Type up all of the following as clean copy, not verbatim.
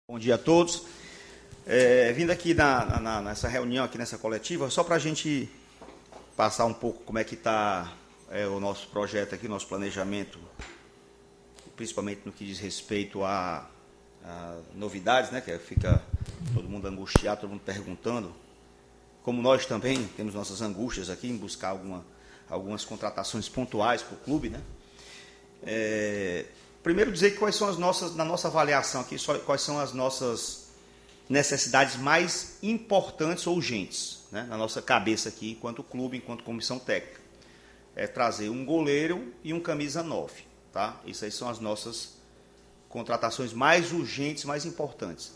Bom dia a todos. Vindo aqui nessa reunião, aqui nessa coletiva, só para a gente passar um pouco como é que está o nosso projeto aqui, nosso planejamento, principalmente no que diz respeito a novidades, né, que fica todo mundo angustiado, todo mundo perguntando. Como nós também temos nossas angústias aqui em buscar algumas contratações pontuais para o clube, né? Primeiro dizer que quais são as nossas, na nossa avaliação aqui, quais são as nossas necessidades mais importantes ou urgentes, né, na nossa cabeça aqui, enquanto clube, enquanto comissão técnica. É trazer um goleiro e um camisa 9, tá? Isso aí são as nossas contratações mais urgentes, mais importantes.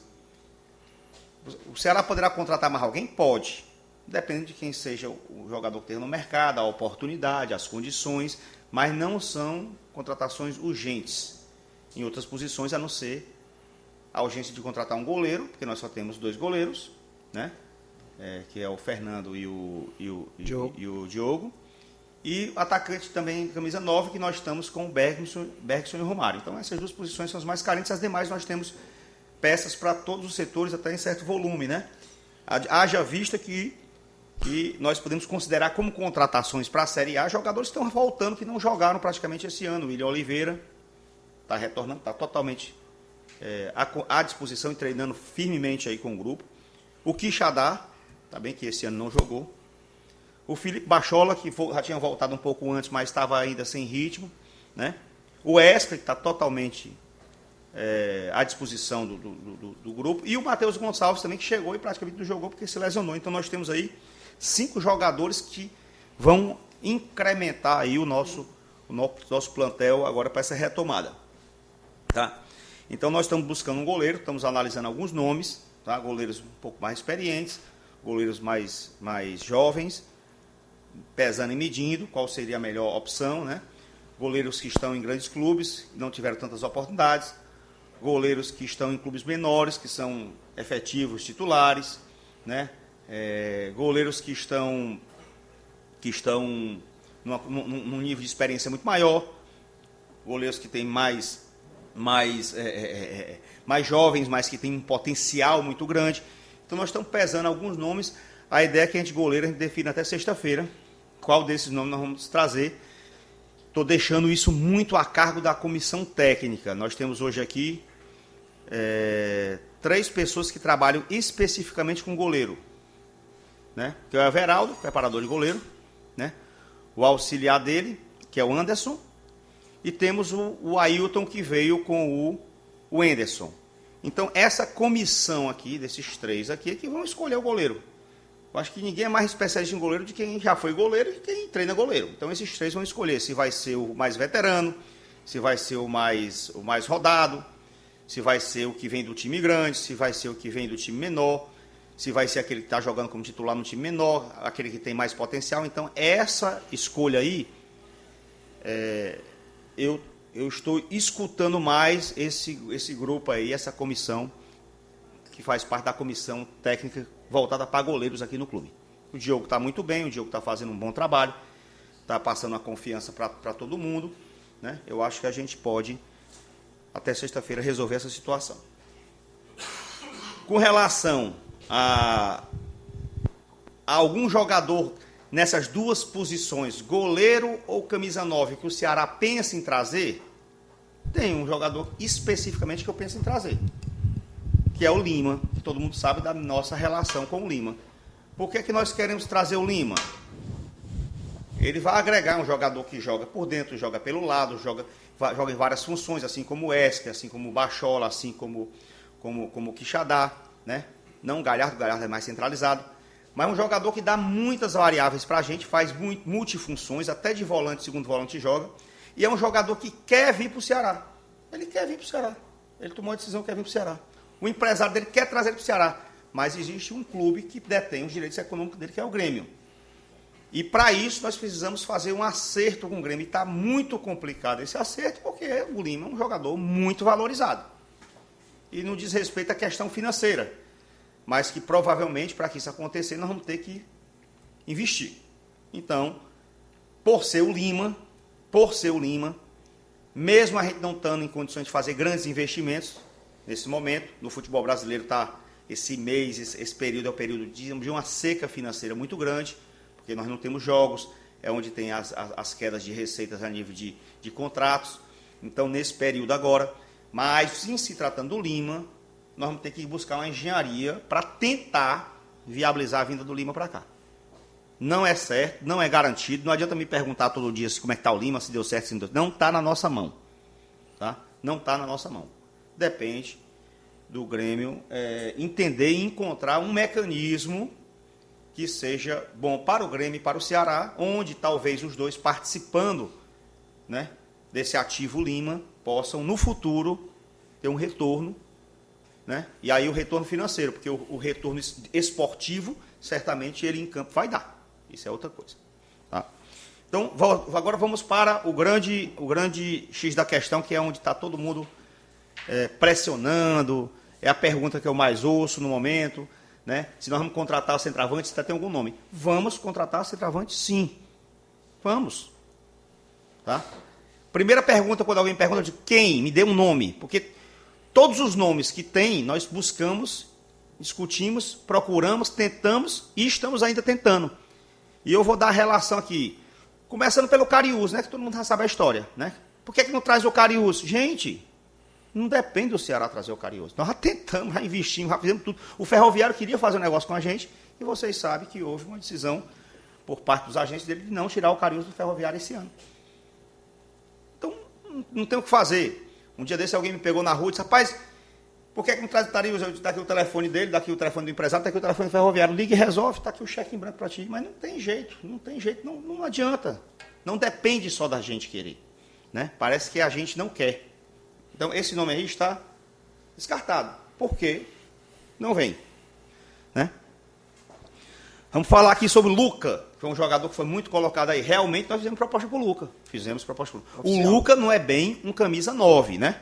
O Ceará poderá contratar mais alguém? Pode. Depende de quem seja o jogador que tenha no mercado, a oportunidade, as condições, mas não são contratações urgentes em outras posições, a não ser a urgência de contratar um goleiro, porque nós só temos 2 goleiros, né? Que é o Fernando e o Diogo. E atacante também, camisa 9, que nós estamos com o Bergson e o Romário. Então essas 2 posições são as mais carentes, as demais nós temos peças para todos os setores, até em certo volume, né? Haja vista que nós podemos considerar como contratações para a Série A jogadores que estão voltando, que não jogaram praticamente esse ano. O William Oliveira está retornando, está totalmente à disposição e treinando firmemente aí com o grupo. O Quixadá, tá bem que esse ano não jogou. O Felipe Bachola, que já tinha voltado um pouco antes, mas estava ainda sem ritmo, né? O Wesley, que está totalmente à disposição do grupo. E o Matheus Gonçalves também, que chegou e praticamente não jogou porque se lesionou. Então nós temos aí 5 jogadores que vão incrementar aí o nosso plantel agora para essa retomada. Tá? Então nós estamos buscando um goleiro, estamos analisando alguns nomes, tá? Goleiros um pouco mais experientes, goleiros mais jovens, pesando e medindo qual seria a melhor opção, né? Goleiros que estão em grandes clubes, não tiveram tantas oportunidades, goleiros que estão em clubes menores, que são efetivos titulares, né? Goleiros que estão num nível de experiência muito maior, goleiros que têm mais jovens, mas que têm um potencial muito grande. Então nós estamos pesando alguns nomes. A ideia é que a gente defina até sexta-feira qual desses nomes nós vamos trazer. Estou deixando isso muito a cargo da comissão técnica. Nós temos hoje aqui 3 pessoas que trabalham especificamente com goleiro, né? Que é o Everaldo, preparador de goleiro, né? O auxiliar dele, que é o Anderson, e temos o Ailton, que veio com o Anderson. Então essa comissão aqui, desses 3 aqui, é que vão escolher o goleiro. Eu acho que ninguém é mais especialista em goleiro de quem já foi goleiro e quem treina goleiro. Então esses 3 vão escolher se vai ser o mais veterano, se vai ser o mais rodado, se vai ser o que vem do time grande, se vai ser o que vem do time menor, se vai ser aquele que está jogando como titular no time menor, aquele que tem mais potencial. Então essa escolha aí, eu estou escutando mais esse grupo aí, essa comissão, que faz parte da comissão técnica voltada para goleiros aqui no clube. O Diogo está muito bem, o Diogo está fazendo um bom trabalho, está passando a confiança para todo mundo, né? Eu acho que a gente pode, até sexta-feira, resolver essa situação. Com relação a algum jogador nessas 2 posições, goleiro ou camisa 9, que o Ceará pensa em trazer, tem um jogador especificamente que eu penso em trazer, que é o Lima, que todo mundo sabe da nossa relação com o Lima. Por que nós queremos trazer o Lima? Ele vai agregar um jogador que joga por dentro, joga pelo lado, joga em várias funções, assim como o Wesley, assim como o Bachola, assim como o Quixadá, né? Não o Galhardo é mais centralizado, mas um jogador que dá muitas variáveis para a gente, faz multifunções, até de volante, segundo volante joga, e é um jogador que quer vir para o Ceará. Ele quer vir para o Ceará. Ele tomou a decisão que quer vir para o Ceará. O empresário dele quer trazer ele para o Ceará, mas existe um clube que detém os direitos econômicos dele, que é o Grêmio. E para isso nós precisamos fazer um acerto com o Grêmio. E está muito complicado esse acerto, porque o Lima é um jogador muito valorizado. E não diz respeito à questão financeira, mas que provavelmente, para que isso acontecer, nós vamos ter que investir. Então, por ser o Lima, mesmo a gente não estando em condições de fazer grandes investimentos, nesse momento. No futebol brasileiro esse mês, esse período é o período de uma seca financeira muito grande, porque nós não temos jogos, é onde tem as quedas de receitas a nível de contratos. Então, nesse período agora, mas em se tratando do Lima, nós vamos ter que buscar uma engenharia para tentar viabilizar a vinda do Lima para cá. Não é certo, não é garantido, não adianta me perguntar todo dia como é que está o Lima, se deu certo, se não deu certo. Não está na nossa mão. Tá? Não está na nossa mão. Depende do Grêmio entender e encontrar um mecanismo que seja bom para o Grêmio e para o Ceará, onde talvez os dois participando, né, desse ativo Lima possam no futuro ter um retorno, né? E aí o retorno financeiro, porque o retorno esportivo certamente ele em campo vai dar. Isso é outra coisa. Tá? Então agora vamos para o grande X da questão, que é onde está todo mundo pressionando. É a pergunta que eu mais ouço no momento, né? Se nós vamos contratar o centroavante, se tem algum nome. Vamos contratar o centroavante, sim. Vamos. Tá? Primeira pergunta, quando alguém pergunta de quem, me dê um nome. Porque todos os nomes que tem, nós buscamos, discutimos, procuramos, tentamos e estamos ainda tentando. E eu vou dar a relação aqui. Começando pelo Cariús, né? Que todo mundo já sabe a história, né? Por que não traz o Cariús? Gente, não depende do Ceará trazer o Cariús. Nós já tentamos, já investimos, já fizemos tudo. O Ferroviário queria fazer um negócio com a gente e vocês sabem que houve uma decisão por parte dos agentes dele de não tirar o Cariús do Ferroviário esse ano. Então, não tem o que fazer. Um dia desse alguém me pegou na rua e disse, rapaz, por que não traz o Cariús? Eu disse, daqui o telefone dele, daqui o telefone do empresário, daqui o telefone do Ferroviário. Liga e resolve, está aqui o cheque em branco para ti. Mas não tem jeito, não adianta. Não depende só da gente querer. Né? Parece que a gente não quer. Então, esse nome aí está descartado. Por quê? Não vem. Né? Vamos falar aqui sobre o Luca, que foi um jogador que foi muito colocado aí. Realmente, nós fizemos proposta para o Luca. O Luca não é bem um camisa 9, né?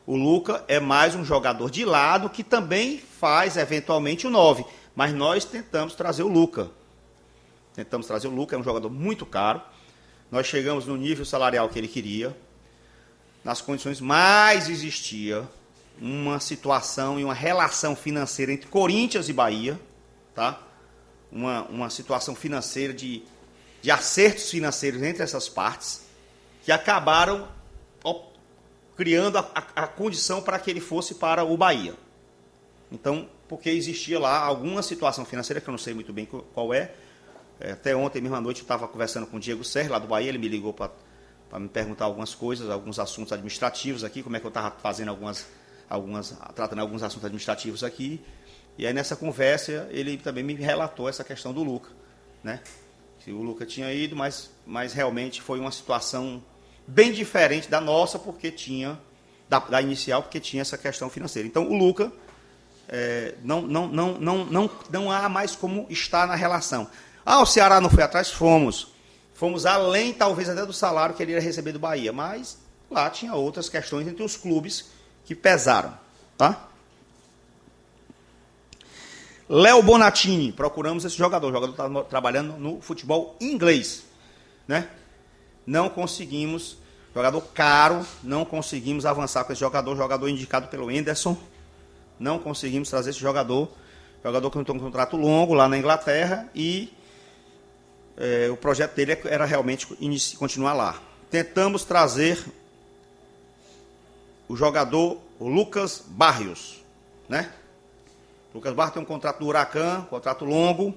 O Luca é mais um jogador de lado que também faz, eventualmente, o 9. Mas nós tentamos trazer o Luca. É um jogador muito caro. Nós chegamos no nível salarial que ele queria. Nas condições, mas existia uma situação e uma relação financeira entre Corinthians e Bahia, tá? Uma situação financeira de acertos financeiros entre essas partes, que acabaram criando a condição para que ele fosse para o Bahia. Então, porque existia lá alguma situação financeira, que eu não sei muito bem qual é. Até ontem, mesma noite, eu estava conversando com o Diego Serra, lá do Bahia, ele me ligou para me perguntar algumas coisas, alguns assuntos administrativos aqui, como é que eu estava fazendo tratando alguns assuntos administrativos aqui. E aí, nessa conversa, ele também me relatou essa questão do Luca, né? Que o Luca tinha ido, mas realmente foi uma situação bem diferente da nossa, porque tinha, da inicial, porque tinha essa questão financeira. Então, o Luca, não há mais como estar na relação. O Ceará não foi atrás? Fomos além, talvez, até do salário que ele ia receber do Bahia, mas lá tinha outras questões entre os clubes que pesaram, tá? Léo Bonatini, procuramos esse jogador. O jogador está trabalhando no futebol inglês, né? Não conseguimos, jogador caro, não conseguimos avançar com esse jogador indicado pelo Henderson. Não conseguimos trazer esse jogador que tem um contrato longo lá na Inglaterra e o projeto dele era realmente continuar lá. Tentamos trazer o jogador Lucas Barrios, né? Lucas Barrios tem um contrato do Huracan, contrato longo.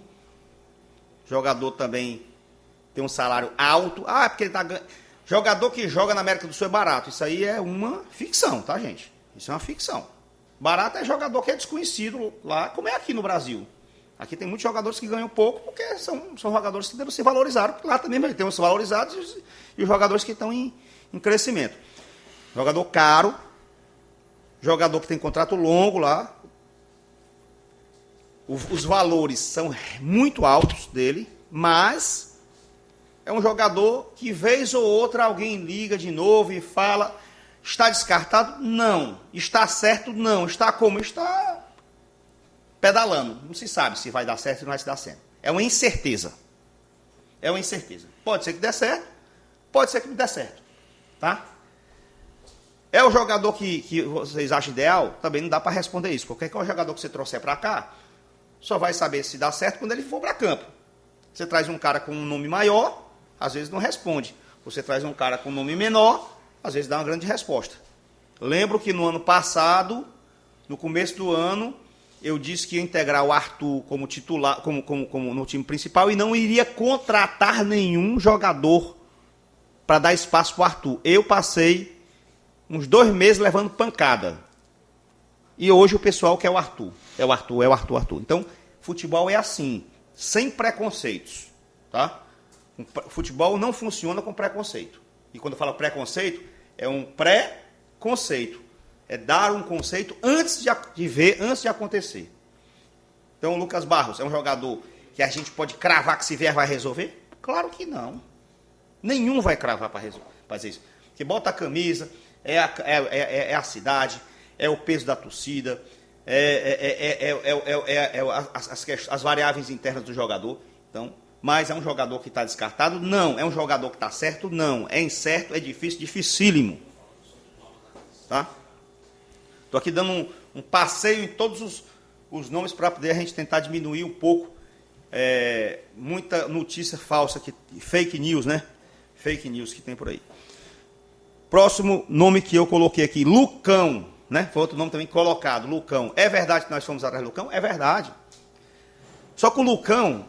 Jogador também tem um salário alto. É porque ele tá ganhando. Jogador que joga na América do Sul é barato. Isso aí é uma ficção, tá, gente? Isso é uma ficção. Barato é jogador que é desconhecido lá, como é aqui no Brasil. Aqui tem muitos jogadores que ganham pouco, porque são jogadores que devem ser valorizados. Lá também tem os valorizados e os jogadores que estão em crescimento. Jogador caro, jogador que tem contrato longo lá. Os valores são muito altos dele, mas é um jogador que, vez ou outra, alguém liga de novo e fala, está descartado? Não. Está certo? Não. Está como? Está pedalando. Não se sabe se vai dar certo ou não vai se dar certo. É uma incerteza. Pode ser que dê certo, pode ser que não dê certo. Tá? É o jogador que vocês acham ideal? Também não dá para responder isso. Porque qual jogador que você trouxer para cá, só vai saber se dá certo quando ele for para campo. Você traz um cara com um nome maior, às vezes não responde. Você traz um cara com um nome menor, às vezes dá uma grande resposta. Lembro que no ano passado, no começo do ano, eu disse que ia integrar o Arthur como titular, como no time principal e não iria contratar nenhum jogador para dar espaço para o Arthur. Eu passei uns 2 meses levando pancada. E hoje o pessoal quer o Arthur. É o Arthur, é o Arthur, Arthur. Então, futebol é assim, sem preconceitos. Tá? O futebol não funciona com preconceito. E quando eu falo preconceito, é um pré-conceito. É dar um conceito antes de ver, antes de acontecer. Então, o Lucas Barros é um jogador que a gente pode cravar que se vier vai resolver? Claro que não. Nenhum vai cravar para fazer isso. Que bota a camisa, é a cidade, é o peso da torcida, as variáveis internas do jogador. Então, mas é um jogador que está descartado? Não. É um jogador que está certo? Não. É incerto, é difícil, dificílimo. Tá? Estou aqui dando um passeio em todos os nomes para poder a gente tentar diminuir um pouco muita notícia falsa, fake news, né? Fake news que tem por aí. Próximo nome que eu coloquei aqui, Lucão, né? Foi outro nome também colocado, Lucão. É verdade que nós fomos atrás do Lucão? É verdade. Só que o Lucão,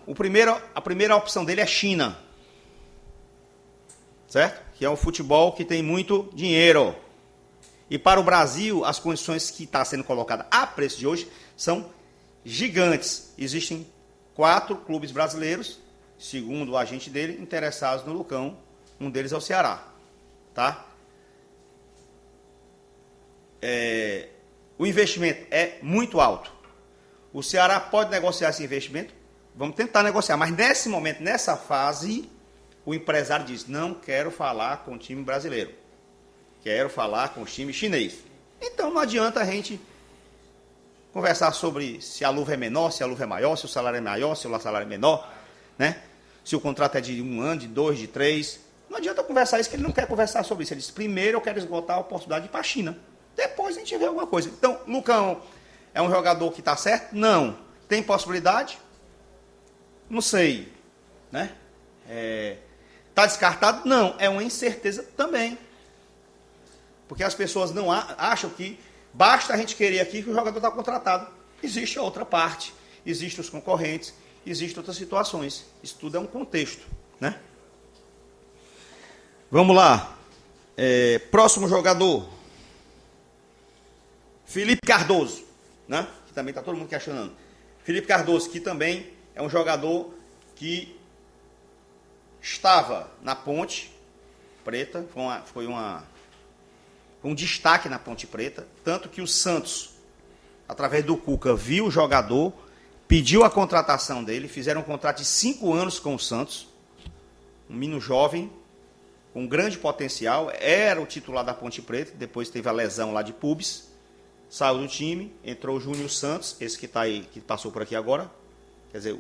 a primeira opção dele é China. Certo? Que é um futebol que tem muito dinheiro. E para o Brasil, as condições que está sendo colocada a preço de hoje são gigantes. Existem 4 clubes brasileiros, segundo o agente dele, interessados no Lucão. Um deles é o Ceará. Tá? O investimento é muito alto. O Ceará pode negociar esse investimento? Vamos tentar negociar. Mas nesse momento, nessa fase, o empresário diz, não quero falar com o time brasileiro. Quero falar com o time chinês. Então não adianta a gente conversar sobre se a luva é menor, se a luva é maior, se o salário é maior, se o salário é menor, né? Se o contrato é de 1 ano, de 2, de 3. Não adianta conversar isso, que ele não quer conversar sobre isso. Ele diz, primeiro eu quero esgotar a oportunidade de ir para a China. Depois a gente vê alguma coisa. Então, Lucão é um jogador que está certo? Não. Tem possibilidade? Não sei. Né? Está descartado? Não. É uma incerteza também. Porque as pessoas não acham que basta a gente querer aqui que o jogador está contratado. Existe a outra parte. Existem os concorrentes. Existem outras situações. Isso tudo é um contexto. Né? Vamos lá. Próximo jogador. Felipe Cardoso, né? Que também está todo mundo questionando. Felipe Cardoso, que também é um jogador que estava na Ponte Preta, foi um destaque na Ponte Preta, tanto que o Santos, através do Cuca, viu o jogador, pediu a contratação dele, fizeram um contrato de 5 anos com o Santos, um menino jovem, com grande potencial, era o titular da Ponte Preta, depois teve a lesão lá de pubis, saiu do time, entrou o Júnior Santos, esse que está aí, que passou por aqui agora. Quer dizer,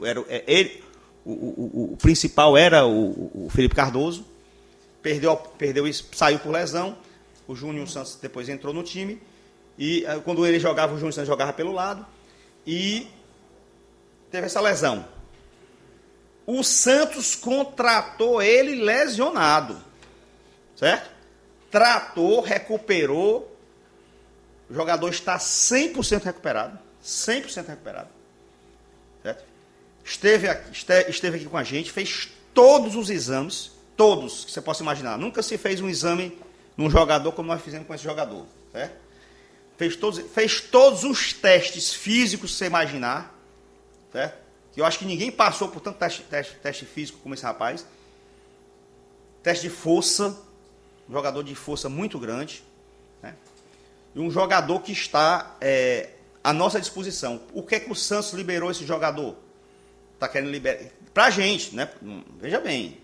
o principal era o Felipe Cardoso. Perdeu isso, saiu por lesão. O Júnior Santos depois entrou no time. E quando ele jogava, o Júnior Santos jogava pelo lado. E teve essa lesão. O Santos contratou ele lesionado. Certo? Tratou, recuperou. O jogador está 100% recuperado. 100% recuperado. Certo? Esteve aqui com a gente, fez todos os exames, todos que você possa imaginar. Nunca se fez um exame num jogador como nós fizemos com esse jogador. Certo? Fez todos os testes físicos que você imaginar. Certo? Eu acho que ninguém passou por tanto teste físico como esse rapaz. Teste de força. Um jogador de força muito grande. Né? E um jogador que está à nossa disposição. O que é que o Santos liberou esse jogador? Está querendo liberar. Para a gente, né? Veja bem.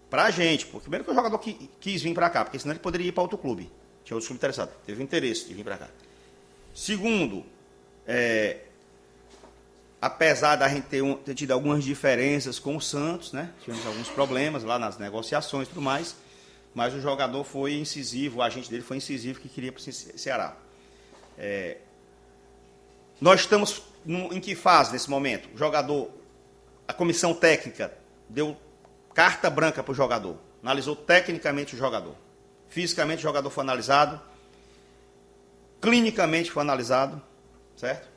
Para a gente. Porque primeiro que o jogador quis vir para cá, porque senão ele poderia ir para outro clube. Tinha outros clubes interessados. Teve interesse de vir para cá. Segundo, apesar da gente ter tido algumas diferenças com o Santos, né? Tivemos alguns problemas lá nas negociações e tudo mais. mas o jogador foi incisivo, o agente dele foi incisivo que queria para o Ceará. Nós estamos em que fase nesse momento? O jogador, a comissão técnica deu carta branca para o jogador, analisou tecnicamente o jogador, fisicamente o jogador foi analisado, clinicamente foi analisado, certo?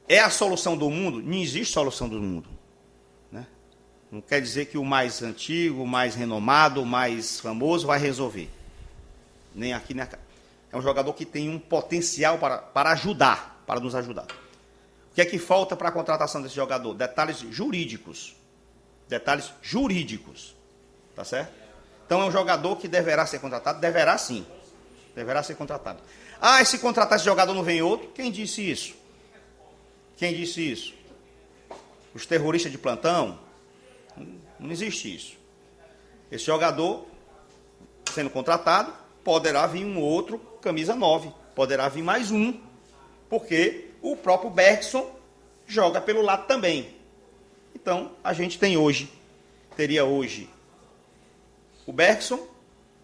É a solução do mundo? Não existe solução do mundo. Né? Não quer dizer que o mais antigo, o mais renomado, o mais famoso vai resolver. Nem aqui, nem aqui. É um jogador que tem um potencial para ajudar, para nos ajudar. O que é que falta para a contratação desse jogador? Detalhes jurídicos. Detalhes jurídicos. Tá certo? Então é um jogador que deverá ser contratado? Deverá sim. Deverá ser contratado. Ah, e se contratar esse jogador não vem outro? Quem disse isso? Quem disse isso? Os terroristas de plantão? Não existe isso. Esse jogador, sendo contratado, poderá vir um outro camisa 9. Poderá vir mais um. Porque o próprio Bergson joga pelo lado também. Então, a gente teria hoje o Bergson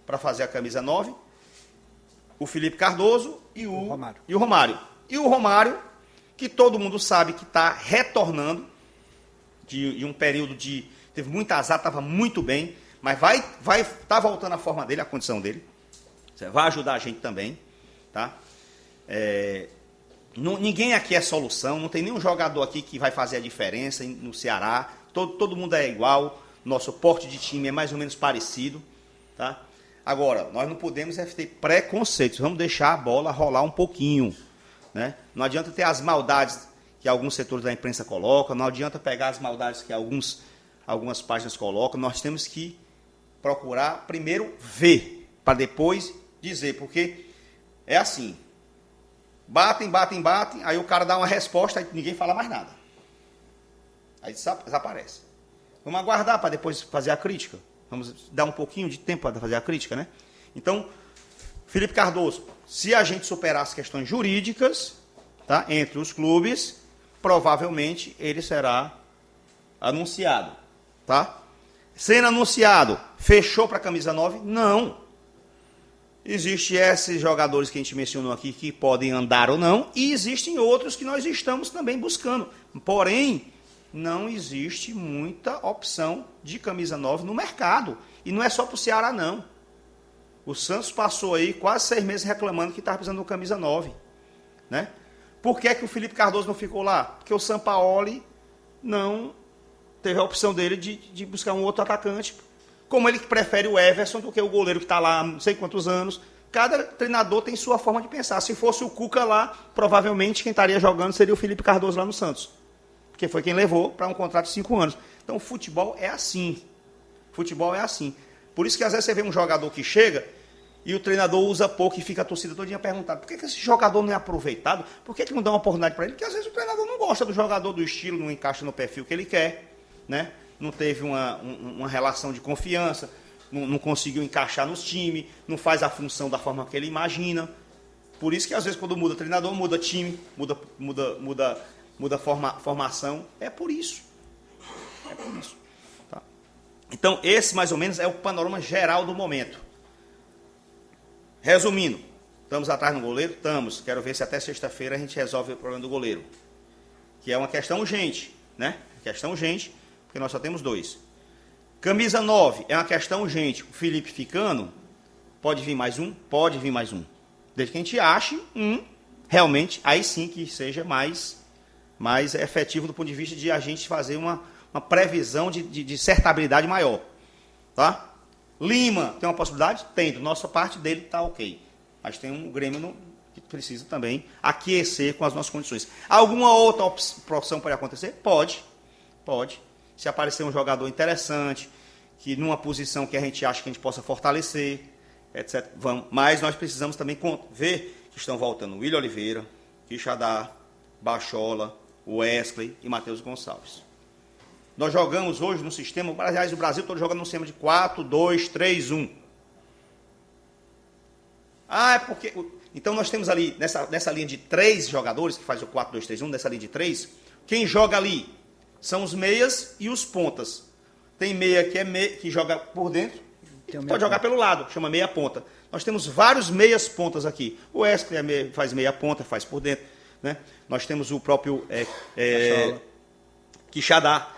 para fazer a camisa 9, o Felipe Cardoso e o Romário. E o Romário, que todo mundo sabe que está retornando de um período teve muito azar, estava muito bem, mas vai tá voltando a forma dele, a condição dele. Vai ajudar a gente também, tá? Ninguém aqui é solução, não tem nenhum jogador aqui que vai fazer a diferença no Ceará. Todo mundo é igual, nosso porte de time é mais ou menos parecido, tá? Agora, nós não podemos ter preconceitos, vamos deixar a bola rolar um pouquinho. Né? Não adianta ter as maldades que alguns setores da imprensa colocam, não adianta pegar as maldades que algumas páginas colocam, nós temos que procurar primeiro ver, para depois dizer, porque é assim, batem, aí o cara dá uma resposta e ninguém fala mais nada. Aí desaparece. Vamos aguardar para depois fazer a crítica, vamos dar um pouquinho de tempo para fazer a crítica, né? Então, Felipe Cardoso, se a gente superar as questões jurídicas, tá, entre os clubes, provavelmente ele será anunciado. Tá? Sendo anunciado, fechou para a camisa 9? Não. Existem esses jogadores que a gente mencionou aqui que podem andar ou não, e existem outros que nós estamos também buscando. Porém, não existe muita opção de camisa 9 no mercado. E não é só para o Ceará, não. O Santos passou aí quase 6 meses reclamando que estava precisando de uma camisa 9. Né? Por que o Felipe Cardoso não ficou lá? Porque o Sampaoli não teve a opção dele de buscar um outro atacante. Como ele prefere o Everson do que o goleiro que está lá há não sei quantos anos. Cada treinador tem sua forma de pensar. Se fosse o Cuca lá, provavelmente quem estaria jogando seria o Felipe Cardoso lá no Santos. Porque foi quem levou para um contrato de 5 anos. Então o futebol é assim. Futebol é assim. Por isso que às vezes você vê um jogador que chega e o treinador usa pouco e fica a torcida todinha perguntando: por que esse jogador não é aproveitado? Por que não dá uma oportunidade para ele? Porque às vezes o treinador não gosta do jogador, do estilo, não encaixa no perfil que ele quer, né? Não teve uma relação de confiança, não conseguiu encaixar nos times, não faz a função da forma que ele imagina. Por isso que às vezes quando muda treinador, muda time, muda formação. É por isso. É por isso. Tá? Então esse mais ou menos é o panorama geral do momento. Resumindo, estamos atrás no goleiro? Estamos. Quero ver se até sexta-feira a gente resolve o problema do goleiro. Que é uma questão urgente, né? Questão urgente, porque nós só temos 2. Camisa 9 é uma questão urgente. O Felipe ficando, pode vir mais um? Pode vir mais um. Desde que a gente ache realmente, aí sim que seja mais efetivo do ponto de vista de a gente fazer uma previsão de certabilidade maior. Tá? Lima, tem uma possibilidade? Tem, da nossa parte dele está ok. Mas tem um Grêmio que precisa também aquecer com as nossas condições. Alguma outra opção pode acontecer? Pode. Se aparecer um jogador interessante, que numa posição que a gente acha que a gente possa fortalecer, etc. Vamos. Mas nós precisamos também ver que estão voltando o William Oliveira, Quixadá, Bachola, Wesley e Matheus Gonçalves. Nós jogamos hoje no sistema, aliás, o Brasil todo jogando no sistema de 4-2-3-1. É porque... Então nós temos ali, nessa linha de 3 jogadores, que faz o 4-2-3-1, nessa linha de 3, quem joga ali são os meias e os pontas. Tem meia que joga por dentro, Pode jogar pelo lado, chama meia ponta. Nós temos vários meias pontas aqui. O Wesley faz meia ponta, faz por dentro. Né? Nós temos o próprio Quixadá,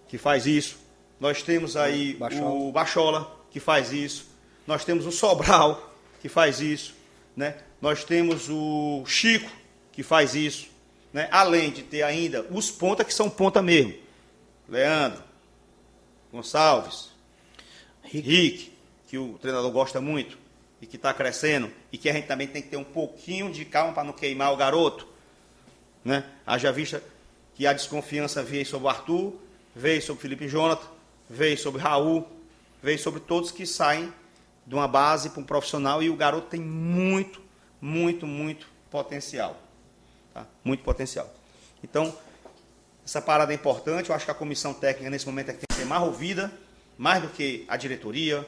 que faz isso. Nós temos aí o Bachola, que faz isso. Nós temos o Sobral, que faz isso. Né? Nós temos o Chico, que faz isso. Né? Além de ter ainda os pontas, que são ponta mesmo. Leandro, Gonçalves, Rick, que o treinador gosta muito e que está crescendo, e que a gente também tem que ter um pouquinho de calma para não queimar o garoto. Né? Haja vista que a desconfiança veio sobre o Arthur, veio sobre o Felipe Jonathan, veio sobre Raul, veio sobre todos que saem de uma base para um profissional, e o garoto tem muito, muito, muito potencial. Tá? Muito potencial. Então, essa parada é importante. Eu acho que a comissão técnica nesse momento é que tem que ser mais ouvida, mais do que a diretoria,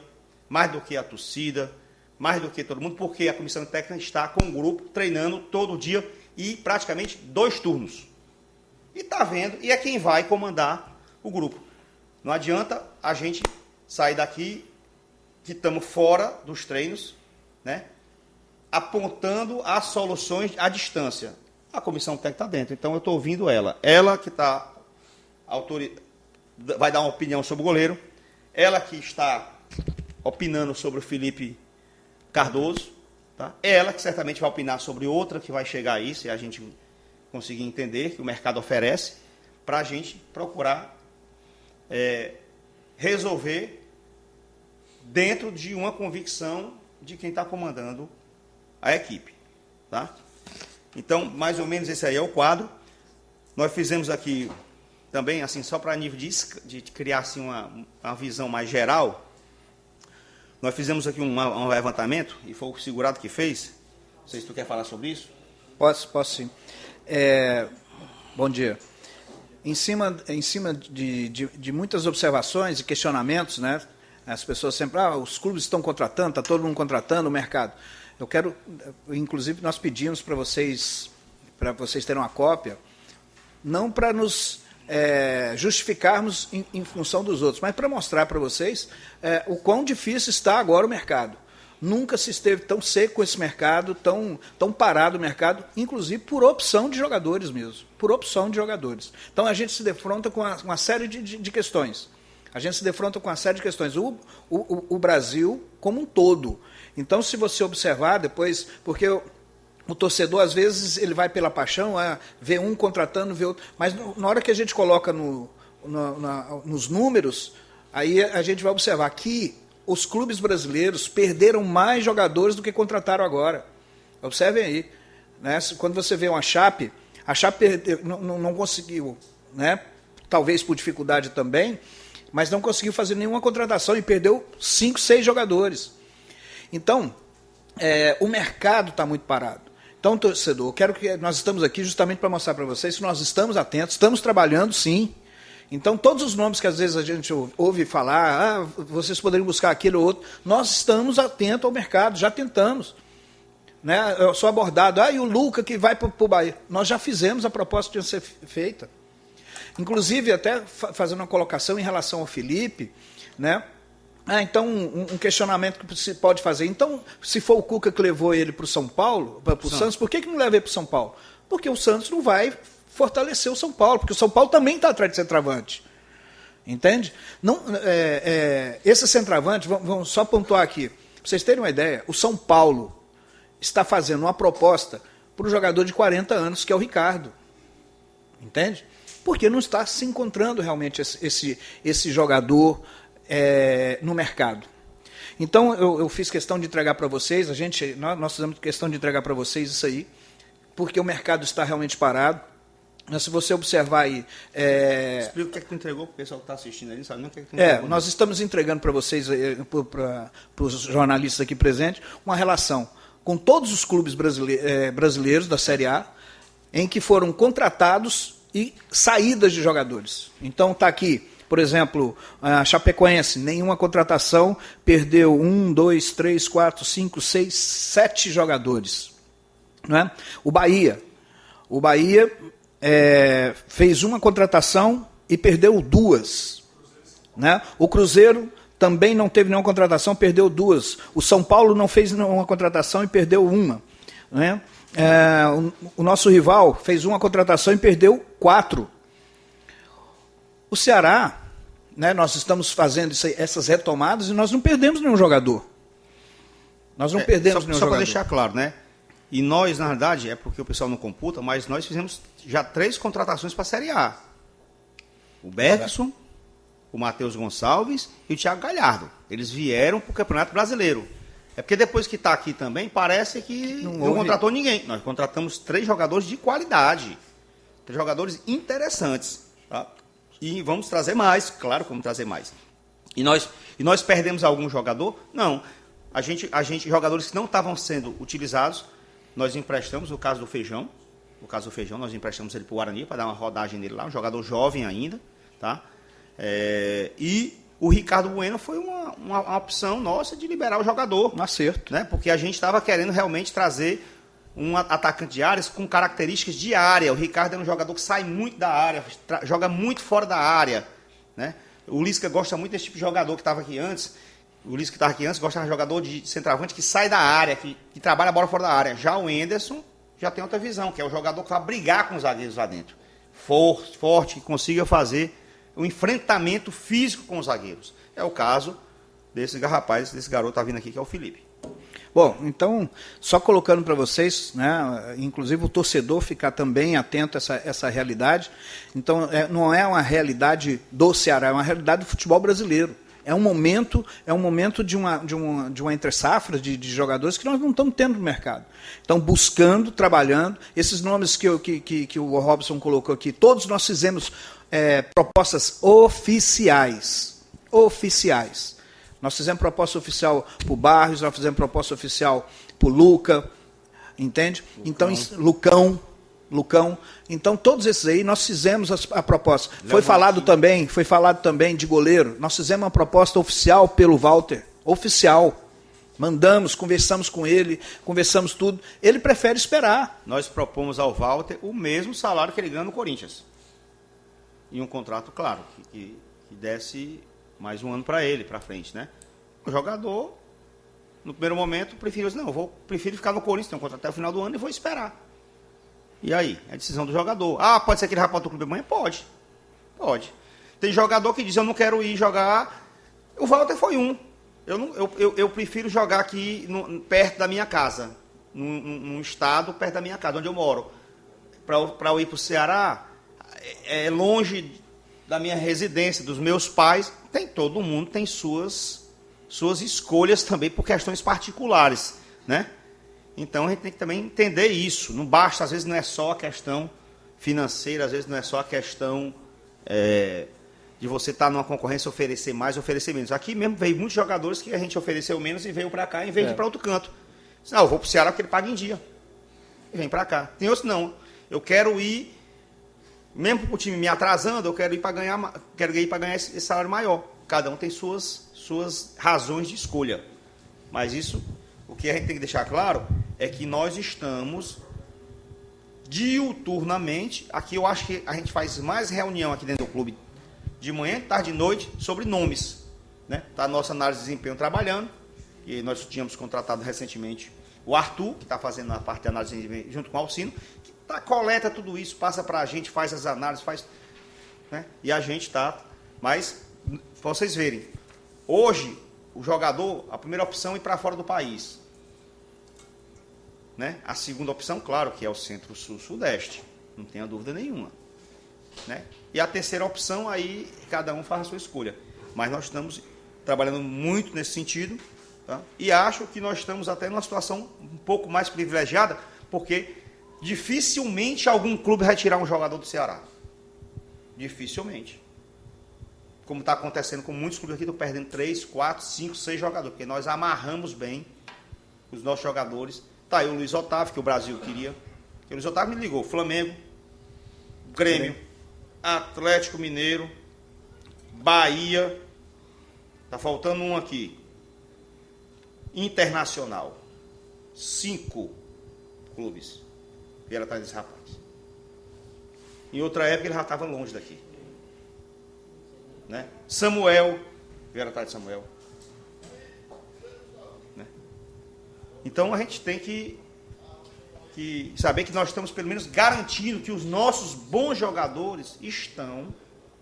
mais do que a torcida, mais do que todo mundo, porque a comissão técnica está com o grupo treinando todo dia e praticamente 2 turnos. E está vendo, e é quem vai comandar o grupo. Não adianta a gente sair daqui, que estamos fora dos treinos, né, apontando as soluções à distância. A comissão técnica está dentro, então eu estou ouvindo ela. Ela que está vai dar uma opinião sobre o goleiro, ela que está opinando sobre o Felipe Cardoso, tá? Ela que certamente vai opinar sobre outra que vai chegar aí, se a gente conseguir entender que o mercado oferece, para a gente procurar resolver dentro de uma convicção de quem está comandando a equipe. Tá? Então, mais ou menos esse aí é o quadro. Nós fizemos aqui também, assim, só para nível de criar assim, uma visão mais geral, nós fizemos aqui um levantamento, e foi o segurado que fez. Não sei se tu quer falar sobre isso. Posso sim. Bom dia. Em cima de muitas observações e questionamentos, né? As pessoas sempre, os clubes estão contratando, está todo mundo contratando, o mercado. Eu quero, inclusive, nós pedimos para vocês terem uma cópia, não para nos justificarmos em função dos outros, mas para mostrar para vocês o quão difícil está agora o mercado. Nunca se esteve tão seco esse mercado, tão parado o mercado, inclusive por opção de jogadores mesmo, por opção de jogadores. Então a gente se defronta com uma série de questões. A gente se defronta com uma série de questões. O Brasil como um todo. Então, se você observar depois, porque o torcedor, às vezes, ele vai pela paixão, vê um contratando, vê outro, mas na hora que a gente coloca nos números, aí a gente vai observar que os clubes brasileiros perderam mais jogadores do que contrataram agora. Observem aí. Né? Quando você vê uma Chape, a Chape não conseguiu, né? Talvez por dificuldade também, mas não conseguiu fazer nenhuma contratação e perdeu 5, 6 jogadores. Então, o mercado está muito parado. Então, torcedor, nós estamos aqui justamente para mostrar para vocês que nós estamos atentos, estamos trabalhando, sim. Então, todos os nomes que às vezes a gente ouve falar, vocês poderiam buscar aquele ou outro, nós estamos atentos ao mercado, já tentamos. Né? Eu sou abordado, e o Luca que vai para o Bahia. Nós já fizemos a proposta que tinha que ser feita. Inclusive, até fazendo uma colocação em relação ao Felipe, né? Então, um questionamento que se pode fazer. Então, se for o Cuca que levou ele para o São Paulo, para o Santos, por que não leva ele para o São Paulo? Porque o Santos não vai fortalecer o São Paulo, porque o São Paulo também está atrás de centroavante. Entende? Não, esse centroavante, vamos só pontuar aqui, para vocês terem uma ideia, o São Paulo está fazendo uma proposta para um jogador de 40 anos, que é o Ricardo. Entende? Porque não está se encontrando realmente esse jogador no mercado. Então, eu fiz questão de entregar para vocês, nós fizemos questão de entregar para vocês isso aí, porque o mercado está realmente parado. Mas se você observar aí... Explica o que é que tu entregou, porque o pessoal que está assistindo aí não sabe nem o que é que tu entregou. Nós estamos entregando para vocês, para os jornalistas aqui presentes, uma relação com todos os clubes brasileiros da Série A, em que foram contratados e saídas de jogadores. Então está aqui, por exemplo, a Chapecoense, nenhuma contratação, perdeu 1, 2, 3, 4, 5, 6, 7 jogadores. Né? O Bahia fez uma contratação e perdeu 2. Né? O Cruzeiro também não teve nenhuma contratação, perdeu 2. O São Paulo não fez nenhuma contratação e perdeu 1. Né? O nosso rival fez uma contratação e perdeu 4. O Ceará, né, nós estamos fazendo essas retomadas e nós não perdemos nenhum jogador. Nós não perdemos nenhum jogador. Só para deixar claro, né? E nós, na verdade, é porque o pessoal não computa, mas nós fizemos já 3 contratações para a Série A. O Bergson, o Matheus Gonçalves e o Thiago Galhardo. Eles vieram para o Campeonato Brasileiro. É porque depois que está aqui também, parece que não contratou ninguém. Nós contratamos 3 jogadores de qualidade. 3 jogadores interessantes. Tá? E vamos trazer mais, claro que vamos trazer mais. E nós perdemos algum jogador? Não. A gente, jogadores que não estavam sendo utilizados, nós emprestamos, no caso do Feijão. No caso do Feijão, nós emprestamos ele para o Guarani, para dar uma rodagem nele lá, um jogador jovem ainda. Tá? E o Ricardo Bueno foi uma opção nossa de liberar o jogador. Um acerto. Né? Porque a gente estava querendo realmente trazer um atacante de áreas com características de área. O Ricardo é um jogador que sai muito da área, joga muito fora da área. Né? O Lisca gosta muito desse tipo de jogador que estava aqui antes. O Lisca que estava aqui antes gostava de jogador de centroavante que sai da área, que trabalha a bola fora da área. Já o Enderson já tem outra visão, que é o jogador que vai brigar com os zagueiros lá dentro. Forte, que consiga fazer o enfrentamento físico com os zagueiros. É o caso desse rapaz, desse garoto que está vindo aqui, que é o Felipe. Bom, então, só colocando para vocês, né, inclusive o torcedor ficar também atento a essa realidade. Então, não é uma realidade do Ceará, é uma realidade do futebol brasileiro. É um momento de uma entre-safra de jogadores que nós não estamos tendo no mercado. Então, buscando, trabalhando. Esses nomes que o Robson colocou aqui, todos nós fizemos propostas oficiais. Nós fizemos proposta oficial para o Barrios, nós fizemos proposta oficial para o Luca, entende? Então, Lucão. Então, todos esses aí, nós fizemos a proposta. Foi falado também de goleiro. Nós fizemos uma proposta oficial pelo Walter. Oficial. Mandamos, conversamos com ele, conversamos tudo. Ele prefere esperar. Nós propomos ao Walter o mesmo salário que ele ganha no Corinthians. E um contrato, claro, que desse mais um ano para ele, para frente, né? O jogador, no primeiro momento, preferiu assim, não, prefiro ficar no Corinthians, tem um contrato até o final do ano e vou esperar. E aí? É a decisão do jogador. Ah, pode ser que ele vá para outro clube amanhã? Pode. Tem jogador que diz, eu não quero ir jogar. O Walter foi um. Eu prefiro jogar aqui perto da minha casa, num estado perto da minha casa, onde eu moro. Para eu ir para o Ceará, é longe da minha residência, dos meus pais. Todo mundo tem suas escolhas também por questões particulares, né? Então a gente tem que também entender isso. Não basta, às vezes não é só a questão financeira, às vezes não é só a questão de você estar numa concorrência, oferecer mais, oferecer menos. Aqui mesmo veio muitos jogadores que a gente ofereceu menos e veio para cá em vez de ir para outro canto. Não, eu vou para o Ceará porque ele paga em dia. E vem para cá. Tem outros não. Eu quero ir, mesmo o time me atrasando, eu quero ir para ganhar esse salário maior. Cada um tem suas razões de escolha. Mas isso, o que a gente tem que deixar claro é que nós estamos diuturnamente, aqui eu acho que a gente faz mais reunião aqui dentro do clube, de manhã, tarde e noite, sobre nomes. Né? Tá a nossa análise de desempenho trabalhando, e nós tínhamos contratado recentemente o Arthur, que está fazendo a parte de análise de desempenho junto com o Alcino, que coleta tudo isso, passa para a gente, faz as análises, né? E a gente está, mas, para vocês verem, hoje, o jogador, a primeira opção é ir para fora do país. Né? A segunda opção, claro, que é o Centro-Sul-Sudeste, não tenha dúvida nenhuma. Né? E a terceira opção, aí cada um faz a sua escolha. Mas nós estamos trabalhando muito nesse sentido, tá? E acho que nós estamos até numa situação um pouco mais privilegiada, porque dificilmente algum clube vai tirar um jogador do Ceará. Dificilmente. Como está acontecendo com muitos clubes aqui, estão perdendo 3, 4, 5, 6 jogadores, porque nós amarramos bem os nossos jogadores. Tá aí o Luiz Otávio, que o Brasil queria. O Luiz Otávio me ligou. Flamengo, Grêmio, Atlético Mineiro, Bahia. Tá faltando um aqui. Internacional. 5 clubes vieram atrás desse rapaz. Em outra época ele já estava longe daqui. Né? Samuel, vieram atrás de Samuel. Né? Então a gente tem que saber que nós estamos pelo menos garantindo que os nossos bons jogadores estão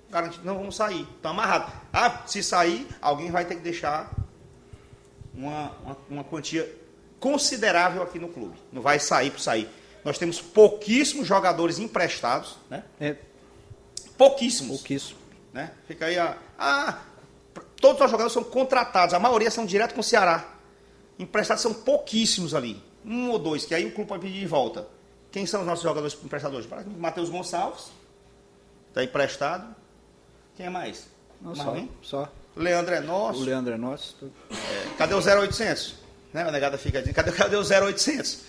garantidos, não vão sair, estão amarrados. Se sair, alguém vai ter que deixar uma quantia considerável aqui no clube. Não vai sair por sair. Nós temos pouquíssimos jogadores emprestados, né? Pouquíssimos. Né? Fica aí todos os jogadores são contratados, a maioria são direto com o Ceará. Emprestados são pouquíssimos ali. 1 ou 2, que aí o clube pode pedir de volta. Quem são os nossos jogadores emprestadores? Matheus Gonçalves, está emprestado. Quem é mais? Não, só. Leandro é nosso. O Leandro é nosso. Cadê o 0800? Né? A negada fica dizendo, cadê o 0800?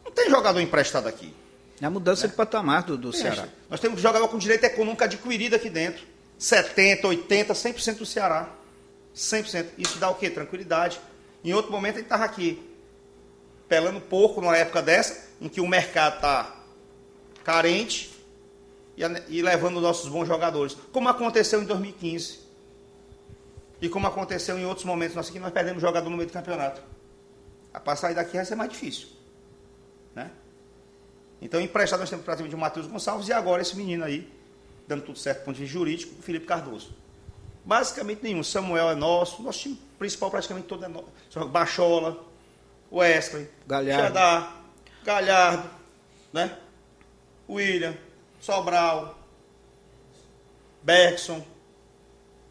Não tem jogador emprestado aqui. É a mudança de patamar do Ceará. Nós temos jogador com direito econômico adquirido aqui dentro. 70, 80, 100% do Ceará. 100%. Isso dá o quê? Tranquilidade. Em outro momento a gente estava aqui pelando porco numa época dessa, em que o mercado está carente e levando nossos bons jogadores. Como aconteceu em 2015. E como aconteceu em outros momentos nossos aqui, nós perdemos jogador no meio do campeonato. Para sair daqui vai ser mais difícil. Né? Então, emprestado nós temos praticamente o Matheus Gonçalves e agora esse menino aí, dando tudo certo do ponto de vista jurídico, o Felipe Cardoso. Basicamente nenhum. Samuel é nosso time principal praticamente todo é nosso. Bachola, Wesley, Galhardo, né? William, Sobral, Bergson.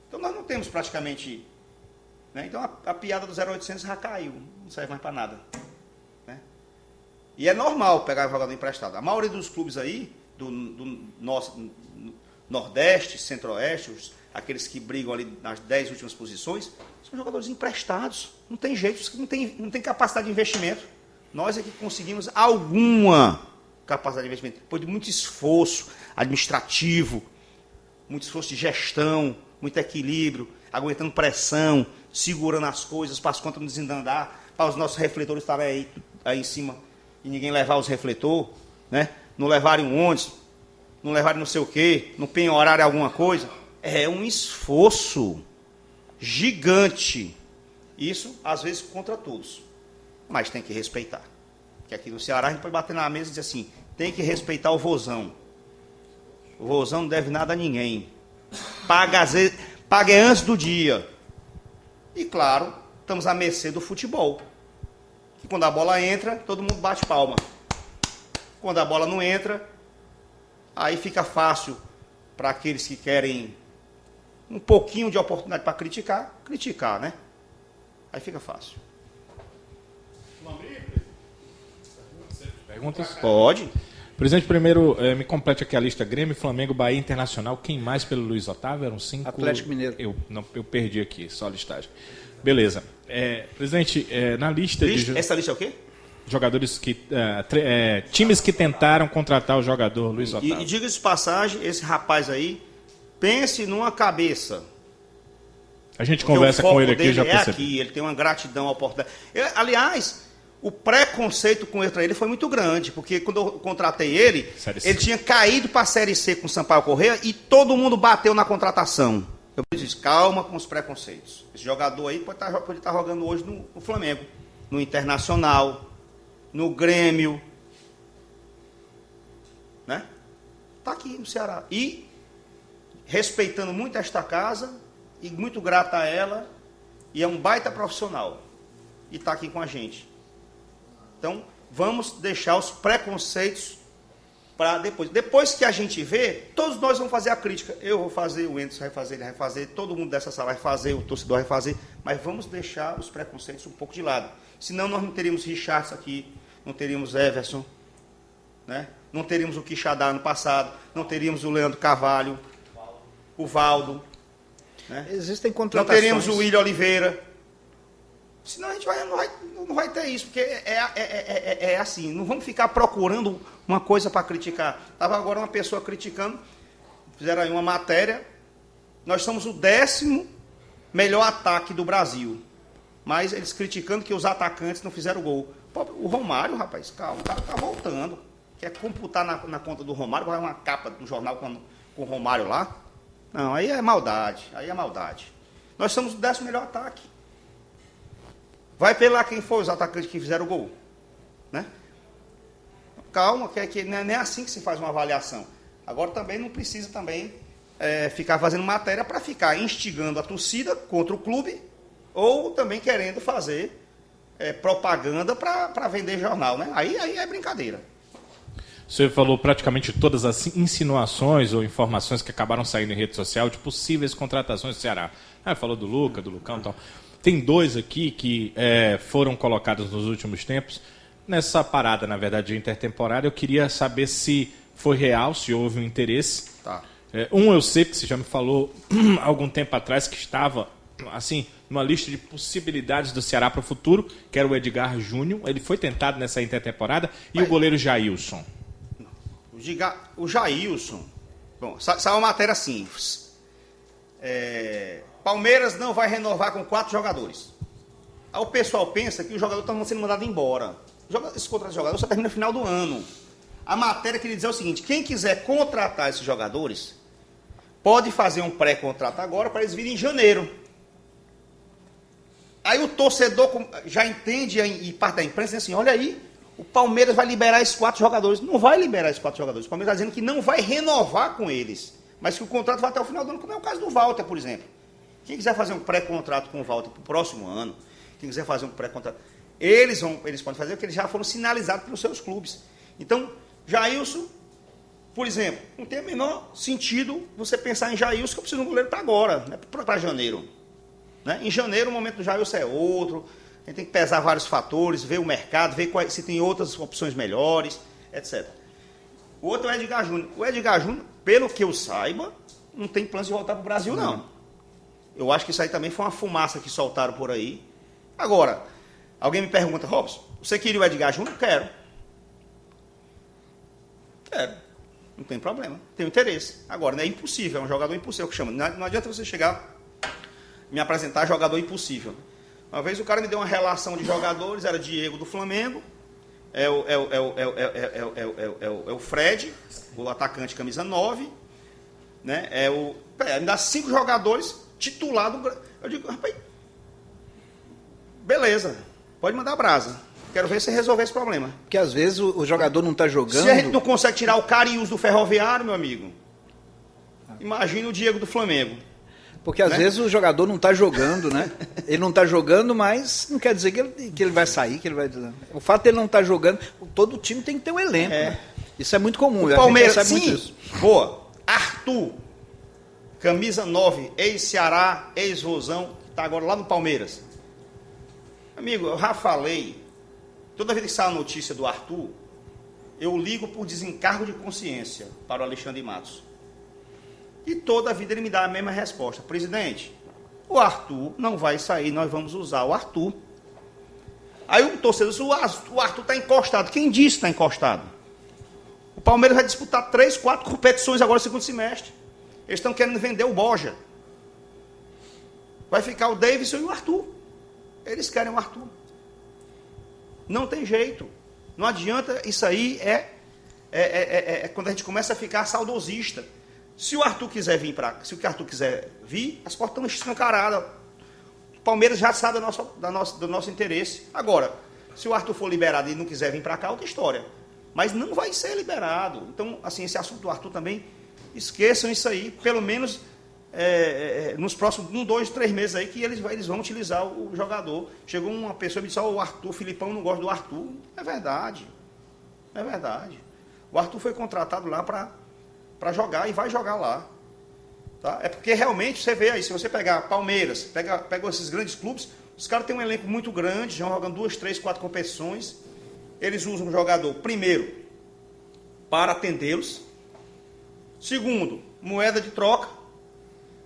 Então nós não temos praticamente... Né? Então a piada do 0800 já caiu, não serve mais para nada. Né? E é normal pegar jogador emprestado. A maioria dos clubes aí, do nosso Nordeste, Centro-Oeste, aqueles que brigam ali nas 10 últimas posições, são jogadores emprestados. Não tem jeito, não tem capacidade de investimento. Nós é que conseguimos alguma capacidade de investimento. Depois de muito esforço administrativo, muito esforço de gestão, muito equilíbrio, aguentando pressão, segurando as coisas para as contas não desandar, para os nossos refletores estarem aí em cima e ninguém levar os refletores, né? Não levarem um ônibus, não levarem não sei o quê, não penhorarem alguma coisa. É um esforço gigante. Isso, às vezes, contra todos. Mas tem que respeitar. Porque aqui no Ceará a gente pode bater na mesa e dizer assim, tem que respeitar o vozão. O vozão não deve nada a ninguém. Pague antes do dia. E claro, estamos à mercê do futebol. Que quando a bola entra, todo mundo bate palma. Quando a bola não entra, aí fica fácil para aqueles que querem um pouquinho de oportunidade para criticar, né? Aí fica fácil. Perguntas? Pode. Presidente, primeiro, me complete aqui a lista: Grêmio, Flamengo, Bahia, Internacional. Quem mais pelo Luiz Otávio? Eram 5. Atlético Mineiro. Eu perdi aqui, só a listagem. Beleza. Presidente, na lista de... Essa lista é o quê? Jogadores que... times que tentaram contratar o jogador Luiz Otávio. E diga-se de passagem, esse rapaz aí, pense numa cabeça. A gente conversa com ele aqui e já percebeu. Aqui, ele tem uma gratidão à oportunidade. Aliás, o preconceito com ele foi muito grande, porque quando eu contratei ele, ele tinha caído para a Série C com o Sampaio Corrêa e todo mundo bateu na contratação. Eu disse, calma com os preconceitos. Esse jogador aí pode estar jogando hoje no Flamengo, no Internacional, no Grêmio, né? Está aqui no Ceará. E respeitando muito esta casa e muito grato a ela, e é um baita profissional. E está aqui com a gente. Então, vamos deixar os preconceitos para depois. Depois que a gente vê, todos nós vamos fazer a crítica. Eu vou fazer, o Enderson vai fazer, ele vai fazer, todo mundo dessa sala vai fazer, o torcedor vai fazer, mas vamos deixar os preconceitos um pouco de lado. Senão nós não teríamos Richardson aqui, não teríamos Everson, né? Não teríamos o Quixadá no passado, não teríamos o Leandro Carvalho, o Valdo. Né? Existem contratações. Não teríamos o William Oliveira. Senão a gente não vai ter isso, porque é assim, não vamos ficar procurando uma coisa para criticar. Estava agora uma pessoa criticando, fizeram aí uma matéria, nós somos o 10º melhor ataque do Brasil, mas eles criticando que os atacantes não fizeram gol. Pô, o Romário, rapaz, calma, o cara tá voltando, quer computar na conta do Romário, vai uma capa do jornal com o Romário lá? Não, aí é maldade, Nós somos o 10º melhor ataque. Vai pelar quem foi os atacantes que fizeram o gol. Né? Calma, que não é assim que se faz uma avaliação. Agora também não precisa também ficar fazendo matéria para ficar instigando a torcida contra o clube ou também querendo fazer propaganda para vender jornal. Né? Aí é brincadeira. Você falou praticamente todas as insinuações ou informações que acabaram saindo em rede social de possíveis contratações do Ceará. Falou do Luca, do Lucão e tal. Tem 2 aqui que foram colocados nos últimos tempos. Nessa parada, na verdade, de intertemporada, eu queria saber se foi real, se houve um interesse. Tá. Eu sei que você já me falou há algum tempo atrás que estava, assim, numa lista de possibilidades do Ceará para o futuro, que era o Edgar Júnior. Ele foi tentado nessa intertemporada. E o goleiro Jailson? O Jailson, bom, saiu uma matéria simples. Palmeiras não vai renovar com 4 jogadores. Aí o pessoal pensa que os jogadores estão sendo mandados embora. Esse contrato de jogador só termina no final do ano. A matéria queria dizer o seguinte: quem quiser contratar esses jogadores, pode fazer um pré-contrato agora para eles virem em janeiro. Aí o torcedor já entende, e parte da imprensa diz assim: olha aí, o Palmeiras vai liberar esses 4 jogadores. Não vai liberar esses 4 jogadores. O Palmeiras está dizendo que não vai renovar com eles, mas que o contrato vai até o final do ano, como é o caso do Walter, por exemplo. Quem quiser fazer um pré-contrato com o Walter para o próximo ano, quem quiser fazer um pré-contrato, eles podem fazer, porque eles já foram sinalizados pelos seus clubes. Então, Jailson, por exemplo, não tem o menor sentido você pensar em Jailson, que eu preciso de um goleiro para agora, né, para janeiro. Né? Em janeiro, o momento do Jailson é outro. A gente tem que pesar vários fatores, ver o mercado, ver se tem outras opções melhores, etc. O outro é o Edgar Júnior. O Edgar Júnior, pelo que eu saiba, não tem planos de voltar para o Brasil, não. Eu acho que isso aí também foi uma fumaça que soltaram por aí. Agora, alguém me pergunta: Robson, você queria o Edgar Júnior? Quero. Não tem problema. Tenho interesse. Agora, não é impossível. É um jogador impossível que chama. Não adianta você chegar me apresentar jogador impossível. Uma vez o cara me deu uma relação de jogadores, era Diego do Flamengo, o Fred, o atacante camisa 9, né? Me dá 5 jogadores titulados. Eu digo: rapaz, beleza, pode mandar brasa. Quero ver se resolver esse problema. Porque às vezes o jogador não está jogando. Se a gente não consegue tirar o Cariús do Ferroviário, meu amigo, imagina o Diego do Flamengo. Porque às vezes o jogador não está jogando, né? Ele não está jogando, mas não quer dizer que ele vai sair, que ele vai. O fato de ele não estar jogando, todo time tem que ter um elenco. Né? Isso é muito comum. O Palmeiras, sabe sim. Muito isso. Boa. Arthur, camisa 9, ex-Ceará, ex-Vozão, que está agora lá no Palmeiras. Amigo, eu já falei, toda vez que sai a notícia do Arthur, eu ligo por desencargo de consciência para o Alexandre Matos. E toda a vida ele me dá a mesma resposta: presidente, o Arthur não vai sair, nós vamos usar o Arthur. Aí o torcedor diz: o Arthur está encostado. Quem disse que está encostado? O Palmeiras vai disputar 3, 4 competições agora no segundo semestre. Eles estão querendo vender o Borja. Vai ficar o Davidson e o Arthur. Eles querem o Arthur. Não tem jeito. Não adianta, isso aí quando a gente começa a ficar saudosista. Se o Arthur quiser vir as portas estão escancaradas. O Palmeiras já sabe do nosso interesse. Agora, se o Arthur for liberado e não quiser vir para cá, outra história. Mas não vai ser liberado. Então, assim, esse assunto do Arthur também, esqueçam isso aí. Pelo menos nos próximos 1, 2, 3 meses aí que eles vão utilizar o jogador. Chegou uma pessoa e me disse: o Arthur, o Filipão não gosta do Arthur. É verdade. É verdade. O Arthur foi contratado lá para jogar e vai jogar lá. Tá? É porque realmente você vê aí, se você pegar Palmeiras, pega esses grandes clubes, os caras têm um elenco muito grande, já jogam 2, 3, 4 competições. Eles usam o jogador, primeiro, para atendê-los. Segundo, moeda de troca.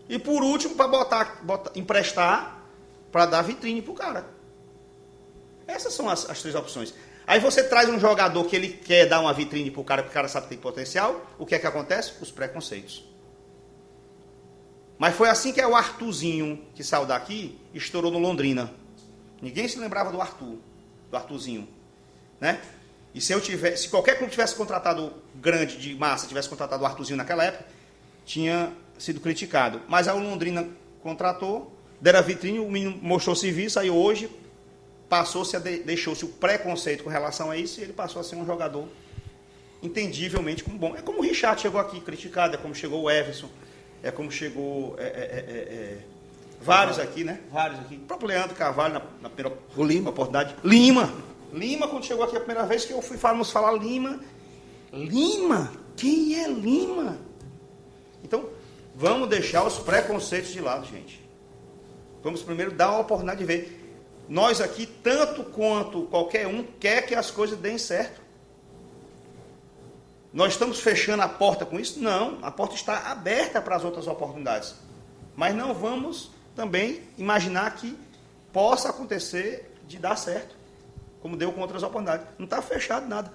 E por último, para emprestar, para dar vitrine para o cara. Essas são as 3 opções. Aí você traz um jogador que ele quer dar uma vitrine para o cara, porque o cara sabe que tem potencial. O que é que acontece? Os preconceitos. Mas foi assim que o Arthurzinho, que saiu daqui, estourou no Londrina. Ninguém se lembrava do Arthurzinho. Né? E se qualquer clube tivesse contratado grande, de massa, tivesse contratado o Arthurzinho naquela época, tinha sido criticado. Mas aí o Londrina contratou, deram a vitrine, o menino mostrou serviço, aí hoje deixou-se o preconceito com relação a isso e ele passou a ser um jogador entendivelmente como bom. É como o Richard chegou aqui criticado, é como chegou o Everson, é como chegou vários aqui, né? Vários aqui. O próprio Leandro Carvalho, na primeira oportunidade. Lima, quando chegou aqui a primeira vez que eu fui falar Lima. Lima? Quem é Lima? Então, vamos deixar os preconceitos de lado, gente. Vamos primeiro dar uma oportunidade de ver. Nós aqui, tanto quanto qualquer um, quer que as coisas deem certo. Nós estamos fechando a porta com isso? Não, a porta está aberta para as outras oportunidades. Mas não vamos também imaginar que possa acontecer de dar certo, como deu com outras oportunidades. Não está fechado nada.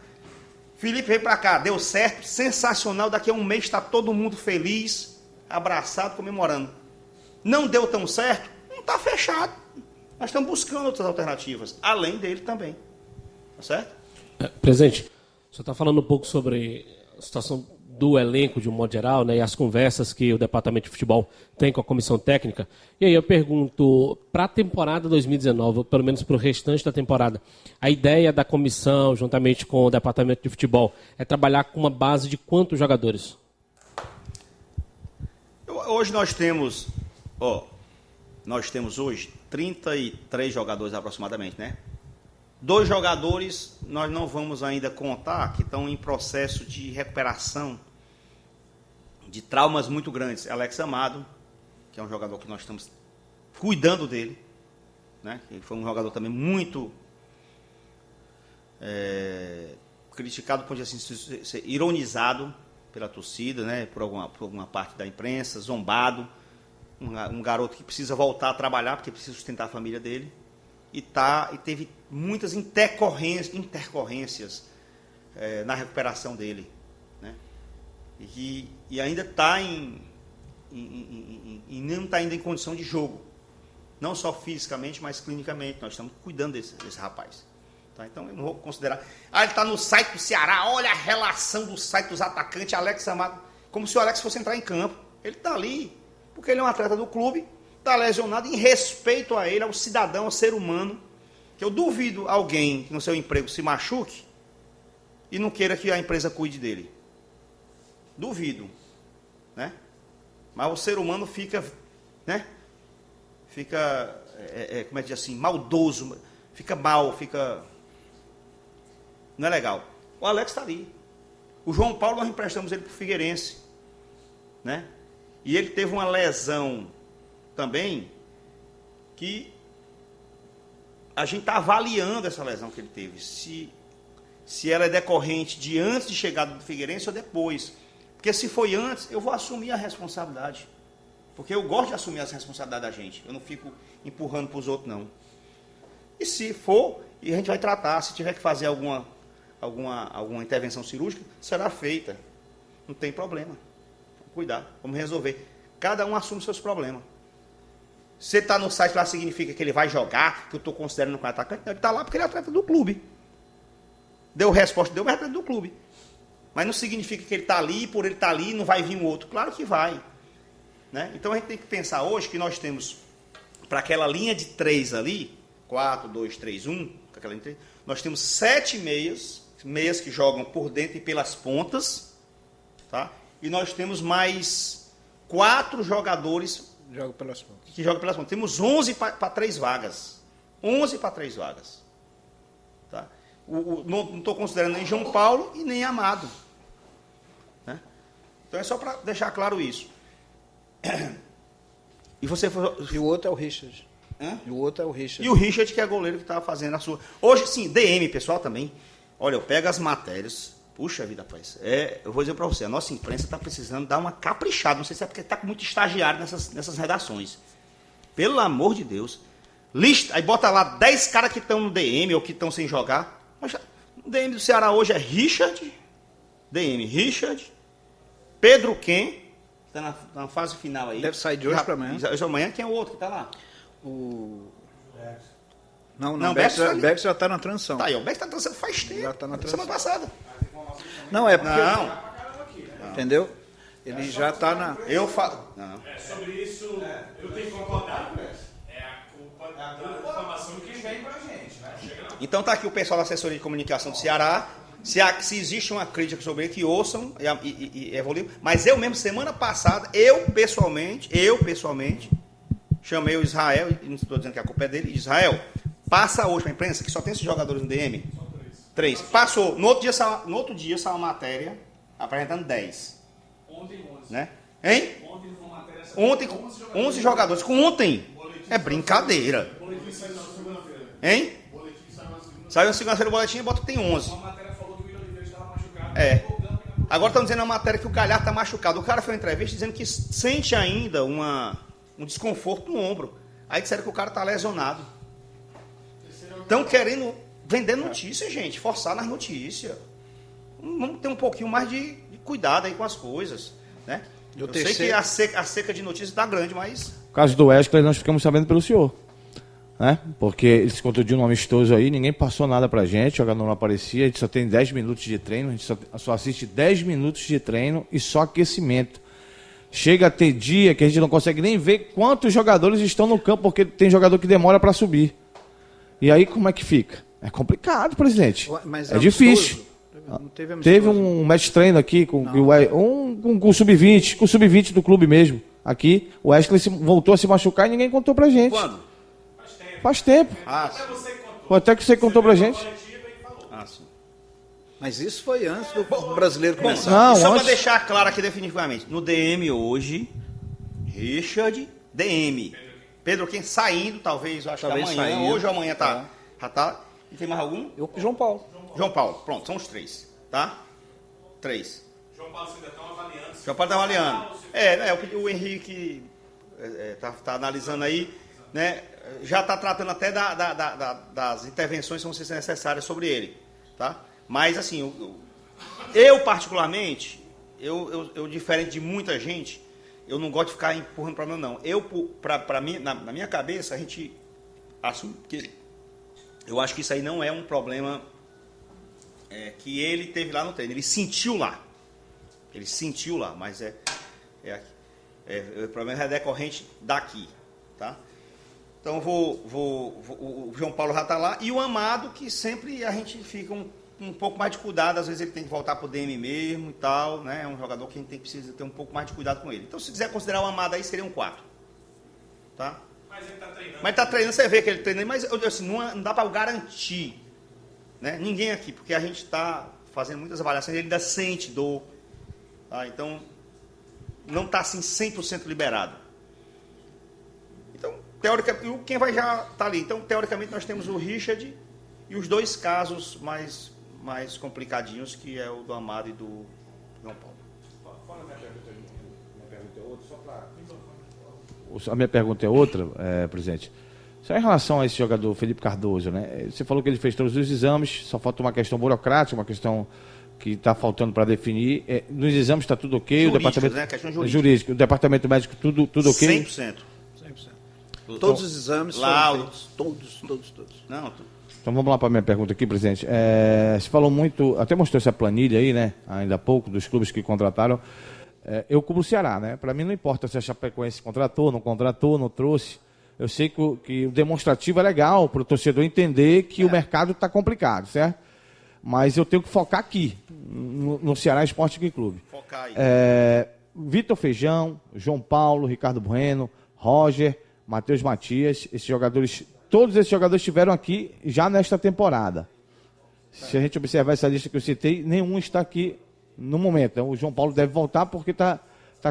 Felipe veio para cá, deu certo, sensacional, daqui a um mês está todo mundo feliz, abraçado, comemorando. Não deu tão certo? Não está fechado. Nós estamos buscando outras alternativas, além dele também. Tá certo? Presidente, o senhor está falando um pouco sobre a situação do elenco de um modo geral, né, e as conversas que o Departamento de Futebol tem com a Comissão Técnica. E aí eu pergunto, para a temporada 2019, ou pelo menos para o restante da temporada, a ideia da comissão, juntamente com o Departamento de Futebol, é trabalhar com uma base de quantos jogadores? Hoje nós temos hoje 33 jogadores aproximadamente, né? 2 jogadores nós não vamos ainda contar, que estão em processo de recuperação de traumas muito grandes. Alex Amado, que é um jogador que nós estamos cuidando dele, né? Ele foi um jogador também muito criticado, pode assim ser ironizado pela torcida, né? Por alguma parte da imprensa, zombado. Um garoto que precisa voltar a trabalhar, porque precisa sustentar a família dele. E teve muitas intercorrências na recuperação dele, né? E ainda está não está ainda em condição de jogo, não só fisicamente, mas clinicamente. Nós estamos cuidando desse rapaz, tá? Então eu não vou considerar. Ele está no site do Ceará, olha a relação do site dos atacantes, Alex Amado, como se o Alex fosse entrar em campo. Ele está ali porque ele é um atleta do clube, está lesionado, em respeito a ele, ao cidadão, ao ser humano, que eu duvido alguém que no seu emprego se machuque e não queira que a empresa cuide dele. Duvido, né? Mas o ser humano fica, né? Fica, como é que diz assim, maldoso, fica mal, não é legal. O Alex está ali. O João Paulo, nós emprestamos ele para o Figueirense, né? E ele teve uma lesão também que a gente está avaliando essa lesão que ele teve, se ela é decorrente de antes de chegar do Figueirense ou depois. Porque se foi antes, eu vou assumir a responsabilidade. Porque eu gosto de assumir as responsabilidades da gente. Eu não fico empurrando para os outros, não. E se for, a gente vai tratar. Se tiver que fazer alguma intervenção cirúrgica, será feita. Não tem problema. Vamos cuidar, vamos resolver. Cada um assume seus problemas. Se ele está no site lá, significa que ele vai jogar, que eu estou considerando como atacante. Não, ele está lá porque ele é atleta do clube. Deu resposta, mas é atleta do clube. Mas não significa que ele está ali, por ele estar ali, não vai vir um outro. Claro que vai, né? Então a gente tem que pensar hoje que nós temos, para aquela linha de 3 ali, 4, 2, 3, 1, aquela linha de 3, nós temos 7 meias que jogam por dentro e pelas pontas, tá? E nós temos mais 4 jogadores que jogam pelas pontas. Temos 11 para 3 vagas. 11 para 3 vagas. Tá? Não estou considerando nem João Paulo e nem Amado, né? Então é só para deixar claro isso. E o outro é o Richard. E o Richard, que é goleiro que está fazendo a sua. Hoje, sim, DM, pessoal, também. Olha, eu pego as matérias. Puxa vida, rapaz. Eu vou dizer para você, a nossa imprensa está precisando dar uma caprichada. Não sei se é porque está com muito estagiário nessas redações. Pelo amor de Deus. Lista, aí bota lá 10 caras que estão no DM ou que estão sem jogar. Mas o DM do Ceará hoje é Richard, DM Richard, Pedro Ken, que está na fase final aí. Deve sair de hoje para amanhã. Hoje amanhã, quem é o outro que está lá? Não, o Bex já está na transição. Tá aí, o Bex está na transição faz tempo. Já está na transição. Semana passada. Não, é porque... Não. Entendeu? Ele já está na... Eu falo... Não. Sobre isso, eu tenho que concordar. Então tá aqui o pessoal da assessoria de comunicação do Ceará. Se existe uma crítica sobre ele, que ouçam e evoluam. Mas eu mesmo, semana passada, eu pessoalmente, chamei o Israel, e não estou dizendo que a culpa é dele, Israel, passa hoje para a imprensa, que só tem esses jogadores no DM. São 3. Passou. No outro dia saiu uma matéria apresentando 10. Ontem 11. Né? Hein? Ontem 11 jogadores. Com ontem. É brincadeira. Hein? Saiu na segunda-feira o boletim e bota que tem 11. Agora estão dizendo na matéria que o Galhardo está machucado. O cara fez uma entrevista dizendo que sente ainda um desconforto no ombro. Aí disseram que o cara está lesionado. Estão querendo vender notícia, gente. Forçar nas notícias. Vamos ter um pouquinho mais de cuidado aí com as coisas. Né? Eu sei que a seca de notícias está grande, mas... O caso do Wesley nós ficamos sabendo pelo senhor. Né? Porque ele se contundiu num amistoso aí, ninguém passou nada pra gente, o jogador não aparecia, a gente só tem 10 minutos de treino, a gente só assiste 10 minutos de treino e só aquecimento. Chega a ter dia que a gente não consegue nem ver quantos jogadores estão no campo, porque tem jogador que demora para subir. E aí como é que fica? É complicado, presidente. Mas é difícil. Teve um match treino aqui com o Sub-20, com o Sub-20 do clube mesmo. Aqui, o Wesley voltou a se machucar e ninguém contou pra gente. Quando? Faz tempo. Até que você contou pra gente. Sim. Mas isso foi antes do brasileiro começar. Não, só para deixar claro aqui definitivamente. No DM hoje, Richard, DM. Pedro quem saindo, talvez, eu acho que amanhã. Saindo. Hoje ou amanhã tá. Já tá. E tem mais algum? João Paulo. João Paulo. Pronto, são os 3. Tá? 3. João Paulo ainda está avaliando. João Paulo está avaliando. O Henrique tá analisando aí, né? Já está tratando até das intervenções que vão ser necessárias sobre ele, tá? Mas, assim, eu particularmente, eu diferente de muita gente, eu não gosto de ficar empurrando problema, não. Na minha cabeça, a gente assume que eu acho que isso aí não é um problema que ele teve lá no treino. Ele sentiu lá, mas o problema é decorrente daqui, tá? Então o João Paulo já está lá. E o Amado, que sempre a gente fica um pouco mais de cuidado. Às vezes ele tem que voltar para o DM mesmo e tal. Né? É um jogador que a gente precisa ter um pouco mais de cuidado com ele. Então, se quiser considerar o Amado aí, seria um 4. Tá? Mas ele está treinando. Mas está treinando, você vê que ele treina. Mas assim, não dá para garantir. Né? Ninguém aqui, porque a gente está fazendo muitas avaliações. Ele ainda sente dor. Tá? Então, não está assim 100% liberado. Teoricamente, quem vai já estar ali. Então, teoricamente, nós temos o Richard e os 2 casos mais complicadinhos, que é o do Amado e do João Paulo. A minha pergunta é outra, presidente. Só em relação a esse jogador, Felipe Cardoso, né? Você falou que ele fez todos os exames, só falta uma questão burocrática, uma questão que está faltando para definir. Nos exames está tudo ok? Jurídico, o departamento né? Questão jurídica. O departamento médico, tudo ok? 100%. Todos os exames foram feitos. Todos. Não, Então vamos lá para a minha pergunta aqui, presidente. Se falou muito, até mostrou essa planilha aí, né? Ainda há pouco, dos clubes que contrataram. Eu cubro o Ceará, né? Para mim não importa se a Chapecoense contratou, não trouxe. Eu sei que o demonstrativo é legal para o torcedor entender que o mercado está complicado, certo? Mas eu tenho que focar aqui, no Ceará Esporte Clube. Focar aí. Vitor Feijão, João Paulo, Ricardo Bueno, Roger, Matheus Matias, todos esses jogadores estiveram aqui já nesta temporada. Se a gente observar essa lista que eu citei, nenhum está aqui no momento. Então, o João Paulo deve voltar porque está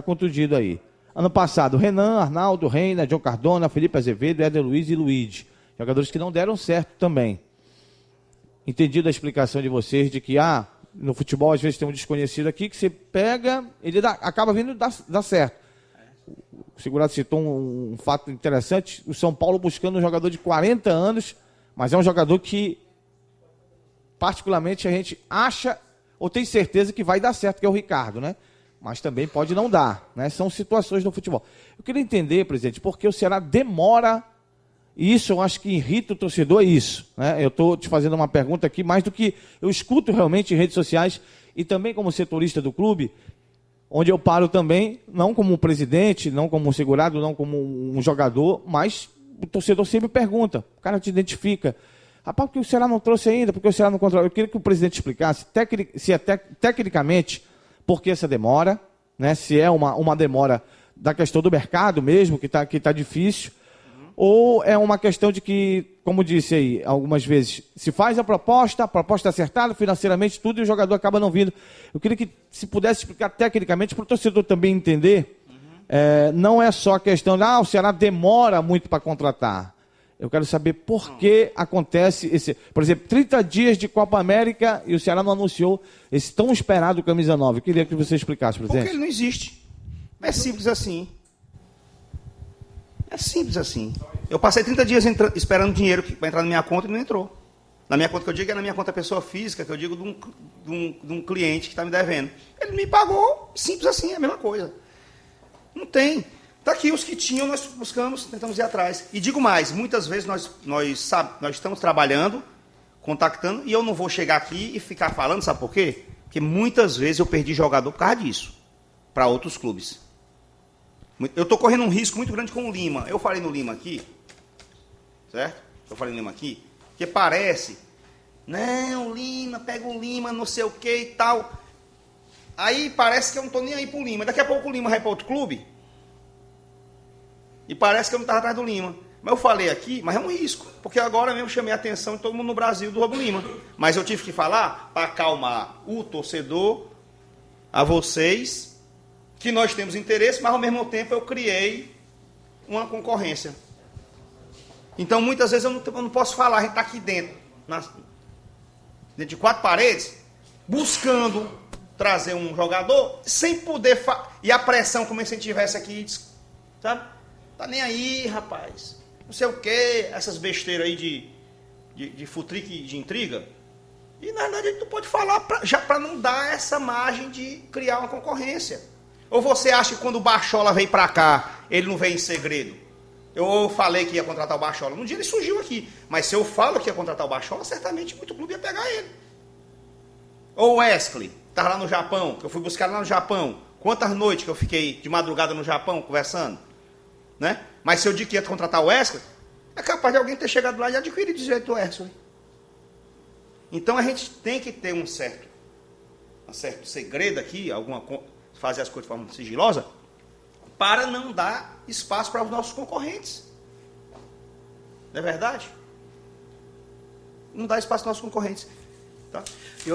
contundido aí. Ano passado, Renan, Arnaldo, Reina, John Cardona, Felipe Azevedo, Éder Luiz e Luigi. Jogadores que não deram certo também. Entendido a explicação de vocês de que no futebol às vezes tem um desconhecido aqui que você pega, ele acaba vindo dar certo. O segurado citou um fato interessante, o São Paulo buscando um jogador de 40 anos, mas é um jogador que, particularmente, a gente acha, ou tem certeza que vai dar certo, que é o Ricardo, né? Mas também pode não dar, né? São situações do futebol. Eu queria entender, presidente, por que o Ceará demora, e isso eu acho que irrita o torcedor, é isso, né? Eu estou te fazendo uma pergunta aqui, mais do que eu escuto realmente em redes sociais, e também como setorista do clube, onde eu paro também, não como um presidente, não como um segurado, não como um jogador, mas o torcedor sempre pergunta, o cara te identifica. Rapaz, porque o Ceará não trouxe ainda, porque o Ceará não controla. Eu queria que o presidente explicasse tecnicamente por que essa demora, né? Se é uma demora da questão do mercado mesmo, que tá difícil, ou é uma questão de que, como disse aí, algumas vezes, se faz a proposta é acertada financeiramente, tudo, e o jogador acaba não vindo. Eu queria que, se pudesse explicar tecnicamente, para o torcedor também entender, não é só a questão de, o Ceará demora muito para contratar. Eu quero saber por que acontece esse... Por exemplo, 30 dias de Copa América e o Ceará não anunciou esse tão esperado camisa 9. Eu queria que você explicasse, presidente. Porque ele não existe. É simples assim. É simples assim. Eu passei 30 dias esperando dinheiro para entrar na minha conta e não entrou. Na minha conta que eu digo é na minha conta pessoa física, que eu digo de um cliente que está me devendo. Ele me pagou, simples assim, é a mesma coisa. Não tem. Está aqui os que tinham, nós buscamos, tentamos ir atrás. E digo mais, muitas vezes nós estamos trabalhando, contactando, e eu não vou chegar aqui e ficar falando, sabe por quê? Porque muitas vezes eu perdi jogador por causa disso, para outros clubes. Eu estou correndo um risco muito grande com o Lima. Eu falei no Lima aqui, certo? Eu falei no Lima aqui, que parece, não, Lima, pega o Lima, não sei o que e tal. Aí parece que eu não estou nem aí pro Lima. Daqui a pouco o Lima vai para outro clube. E parece que eu não estava atrás do Lima. Mas eu falei aqui, mas é um risco. Porque agora mesmo chamei a atenção de todo mundo no Brasil do Robo Lima. Mas eu tive que falar para acalmar o torcedor, a vocês, que nós temos interesse, mas ao mesmo tempo eu criei uma concorrência. Então muitas vezes eu não posso falar, a gente está aqui dentro de 4 paredes, buscando trazer um jogador, sem poder... E a pressão, como se a gente estivesse aqui, sabe? Tá nem aí, rapaz. Não sei o quê, essas besteiras aí de futrique, de intriga. E na verdade a gente não pode falar já para não dar essa margem de criar uma concorrência. Ou você acha que quando o Bachola veio para cá, ele não veio em segredo? Eu falei que ia contratar o Bachola. Um dia ele surgiu aqui. Mas se eu falo que ia contratar o Bachola, certamente muito clube ia pegar ele. Ou o Wesley, estava lá no Japão, que eu fui buscar lá no Japão. Quantas noites que eu fiquei de madrugada no Japão conversando? Né? Mas se eu digo que ia contratar o Wesley, é capaz de alguém ter chegado lá e adquirir direito do Wesley. Então a gente tem que ter um certo segredo aqui, fazer as coisas de forma sigilosa, para não dar espaço para os nossos concorrentes. Não é verdade? Não dá espaço para os nossos concorrentes. Tá? E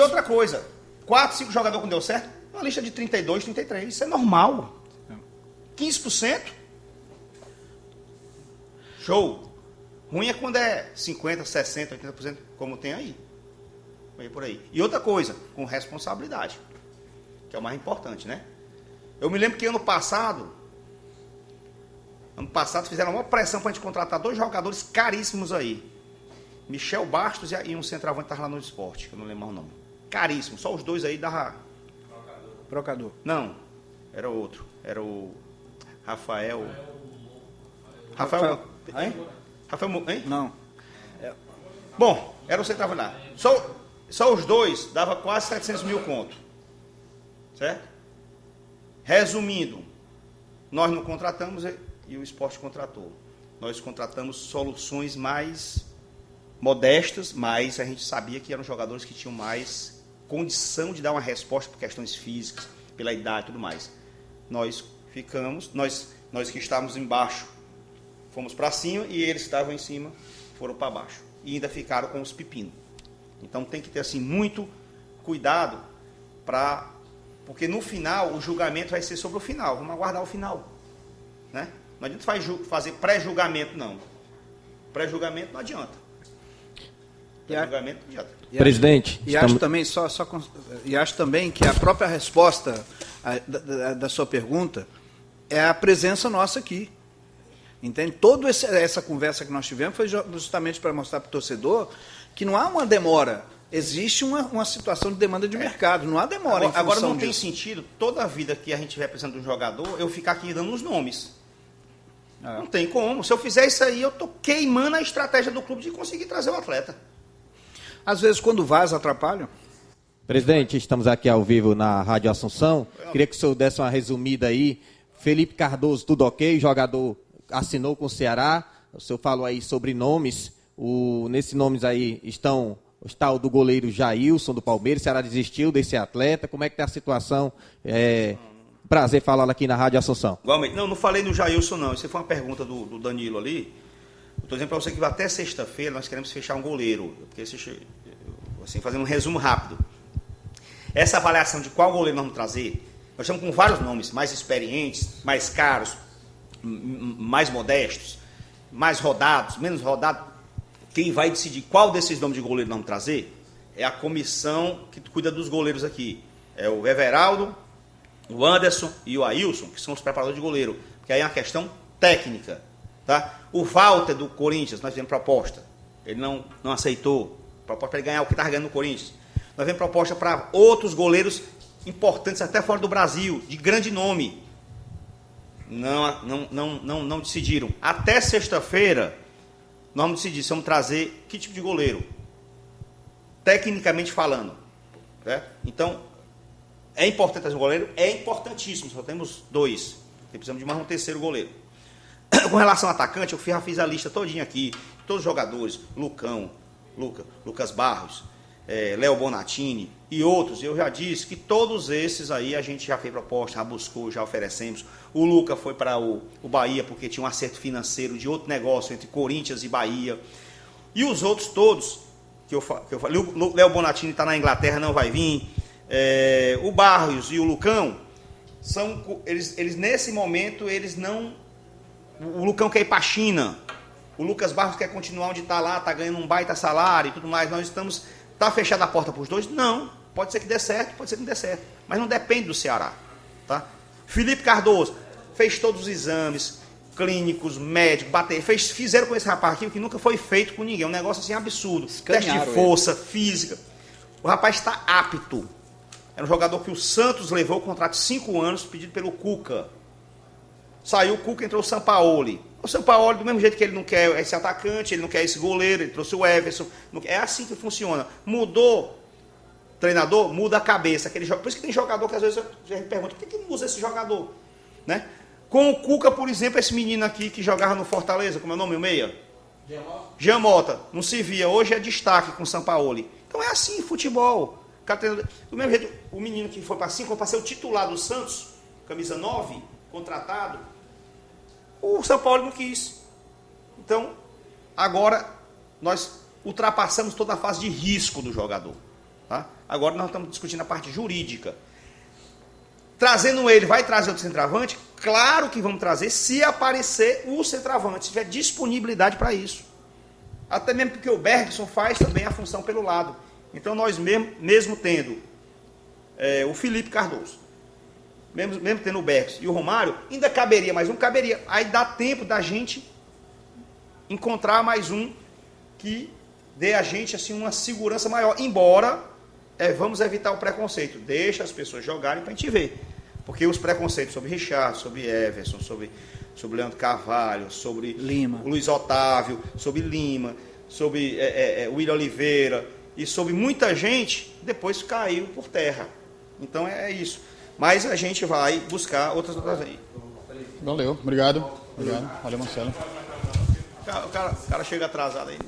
outra coisa, 4, 5 jogadores que não deu certo, uma lista de 32, 33, isso é normal. 15%. Show. Ruim é quando é 50%, 60%, 80%, como tem aí. Por aí. E outra coisa, com responsabilidade, que é o mais importante, né? Eu me lembro que ano passado fizeram uma pressão para a gente contratar 2 jogadores caríssimos aí. Michel Bastos e um centroavante que estava lá no Esporte, que eu não lembro mais o nome. Caríssimo, só os 2 aí dava... Brocador. Não, era outro. Era o Rafael... Hein? Rafael... Hein? Não. Bom, era o centroavante lá. Só os 2 dava quase 700 mil conto. Certo? Resumindo, nós não contratamos e o Esporte contratou. Nós contratamos soluções mais modestas, mas a gente sabia que eram jogadores que tinham mais condição de dar uma resposta por questões físicas, pela idade e tudo mais. Nós ficamos, nós que estávamos embaixo, fomos para cima e eles estavam em cima, foram para baixo. E ainda ficaram com os pepinos. Então tem que ter assim muito cuidado porque no final o julgamento vai ser sobre o final. Vamos aguardar o final, né? Não adianta fazer pré-julgamento, não. Pré-julgamento não adianta. Pré-julgamento não adianta. Presidente, acho também que a própria resposta da sua pergunta é a presença nossa aqui. Entende? Toda essa conversa que nós tivemos foi justamente para mostrar para o torcedor que não há uma demora. Existe uma situação de demanda de mercado, não há demora. Agora não tem sentido, toda a vida que a gente estiver precisando de um jogador, eu ficar aqui dando os nomes. Não tem como. Se eu fizer isso aí, eu estou queimando a estratégia do clube de conseguir trazer o atleta. Às vezes, quando vaza, atrapalham. Presidente, estamos aqui ao vivo na Rádio Assunção. Queria que o senhor desse uma resumida aí. Felipe Cardoso, tudo ok? Jogador assinou com o Ceará. O senhor falou aí sobre nomes. Nesses nomes aí está o do goleiro Jailson, do Palmeiras. O Ceará desistiu desse atleta. Como é que está a situação? Prazer falar aqui na Rádio Assunção. Igualmente. Não falei no Jailson, não. Isso foi uma pergunta do Danilo ali. Eu estou dizendo para você que até sexta-feira nós queremos fechar um goleiro. Porque, assim, fazendo um resumo rápido. Essa avaliação de qual goleiro nós vamos trazer, nós estamos com vários nomes, mais experientes, mais caros, mais modestos, mais rodados, menos rodados. Quem vai decidir qual desses nomes de goleiro nós vamos trazer é a comissão que cuida dos goleiros aqui. É o Everaldo, o Anderson e o Ailson, que são os preparadores de goleiro. Porque aí é uma questão técnica. Tá? O Walter do Corinthians, nós fizemos proposta. Ele não aceitou. Proposta para ele ganhar o que estava ganhando no Corinthians. Nós fizemos proposta para outros goleiros importantes até fora do Brasil, de grande nome. Não decidiram. Até sexta-feira, nós vamos decidir se vamos trazer que tipo de goleiro. Tecnicamente falando. Né? Então, é importante trazer um goleiro? É importantíssimo. Só temos 2. Precisamos de mais um terceiro goleiro. Com relação ao atacante, eu já fiz a lista todinha aqui. Todos os jogadores. Lucas Barros, Léo Bonatini e outros. Eu já disse que todos esses aí a gente já fez proposta, já buscou, já oferecemos. O Luca foi para o Bahia porque tinha um acerto financeiro de outro negócio entre Corinthians e Bahia. E os outros todos, que eu falei, o Léo Bonatini está na Inglaterra, não vai vir. O Barros e o Lucão, eles nesse momento, eles não... O Lucão quer ir para a China. O Lucas Barros quer continuar onde está lá, está ganhando um baita salário e tudo mais. Nós estamos... Está fechada a porta para os dois? Não. Pode ser que dê certo, pode ser que não dê certo. Mas não depende do Ceará. Tá? Felipe Cardoso fez todos os exames clínicos, médicos, fizeram com esse rapaz aqui o que nunca foi feito com ninguém. Um negócio assim absurdo. Teste de força, física. O rapaz está apto. Era um jogador que o Santos levou o contrato de 5 anos, pedido pelo Cuca. Saiu o Cuca, entrou o Sampaoli. O Sampaoli, do mesmo jeito que ele não quer esse atacante, ele não quer esse goleiro, ele trouxe o Everson. É assim que funciona. Mudou treinador, muda a cabeça. Por isso que tem jogador que às vezes a gente pergunta, por que não usa esse jogador? Né? Com o Cuca, por exemplo, esse menino aqui que jogava no Fortaleza, como é o nome, o meia? Jean Mota. Não se via, hoje é destaque com o Sampaoli. Então é assim, futebol. Do mesmo jeito, o menino que foi para 5, para ser o titular do Santos, camisa 9, contratado, o São Paulo não quis. Então, agora nós ultrapassamos toda a fase de risco do jogador. Tá? Agora nós estamos discutindo a parte jurídica. Trazendo ele, vai trazer outro centroavante? Claro que vamos trazer, se aparecer o centroavante, se tiver disponibilidade para isso. Até mesmo porque o Bergson faz também a função pelo lado. Então nós mesmo tendo o Felipe Cardoso, mesmo tendo o Bergson e o Romário, ainda caberia mais um, caberia. Aí dá tempo da gente encontrar mais um que dê a gente assim, uma segurança maior. Embora vamos evitar o preconceito. Deixa as pessoas jogarem para a gente ver. Porque os preconceitos sobre Richard, sobre Everson, sobre Leandro Carvalho, sobre Lima, o Luiz Otávio, sobre Lima, sobre William Oliveira e sobre muita gente, depois caiu por terra. Então é isso. Mas a gente vai buscar outras aí. Valeu, obrigado. Valeu, Marcelo. O cara chega atrasado aí.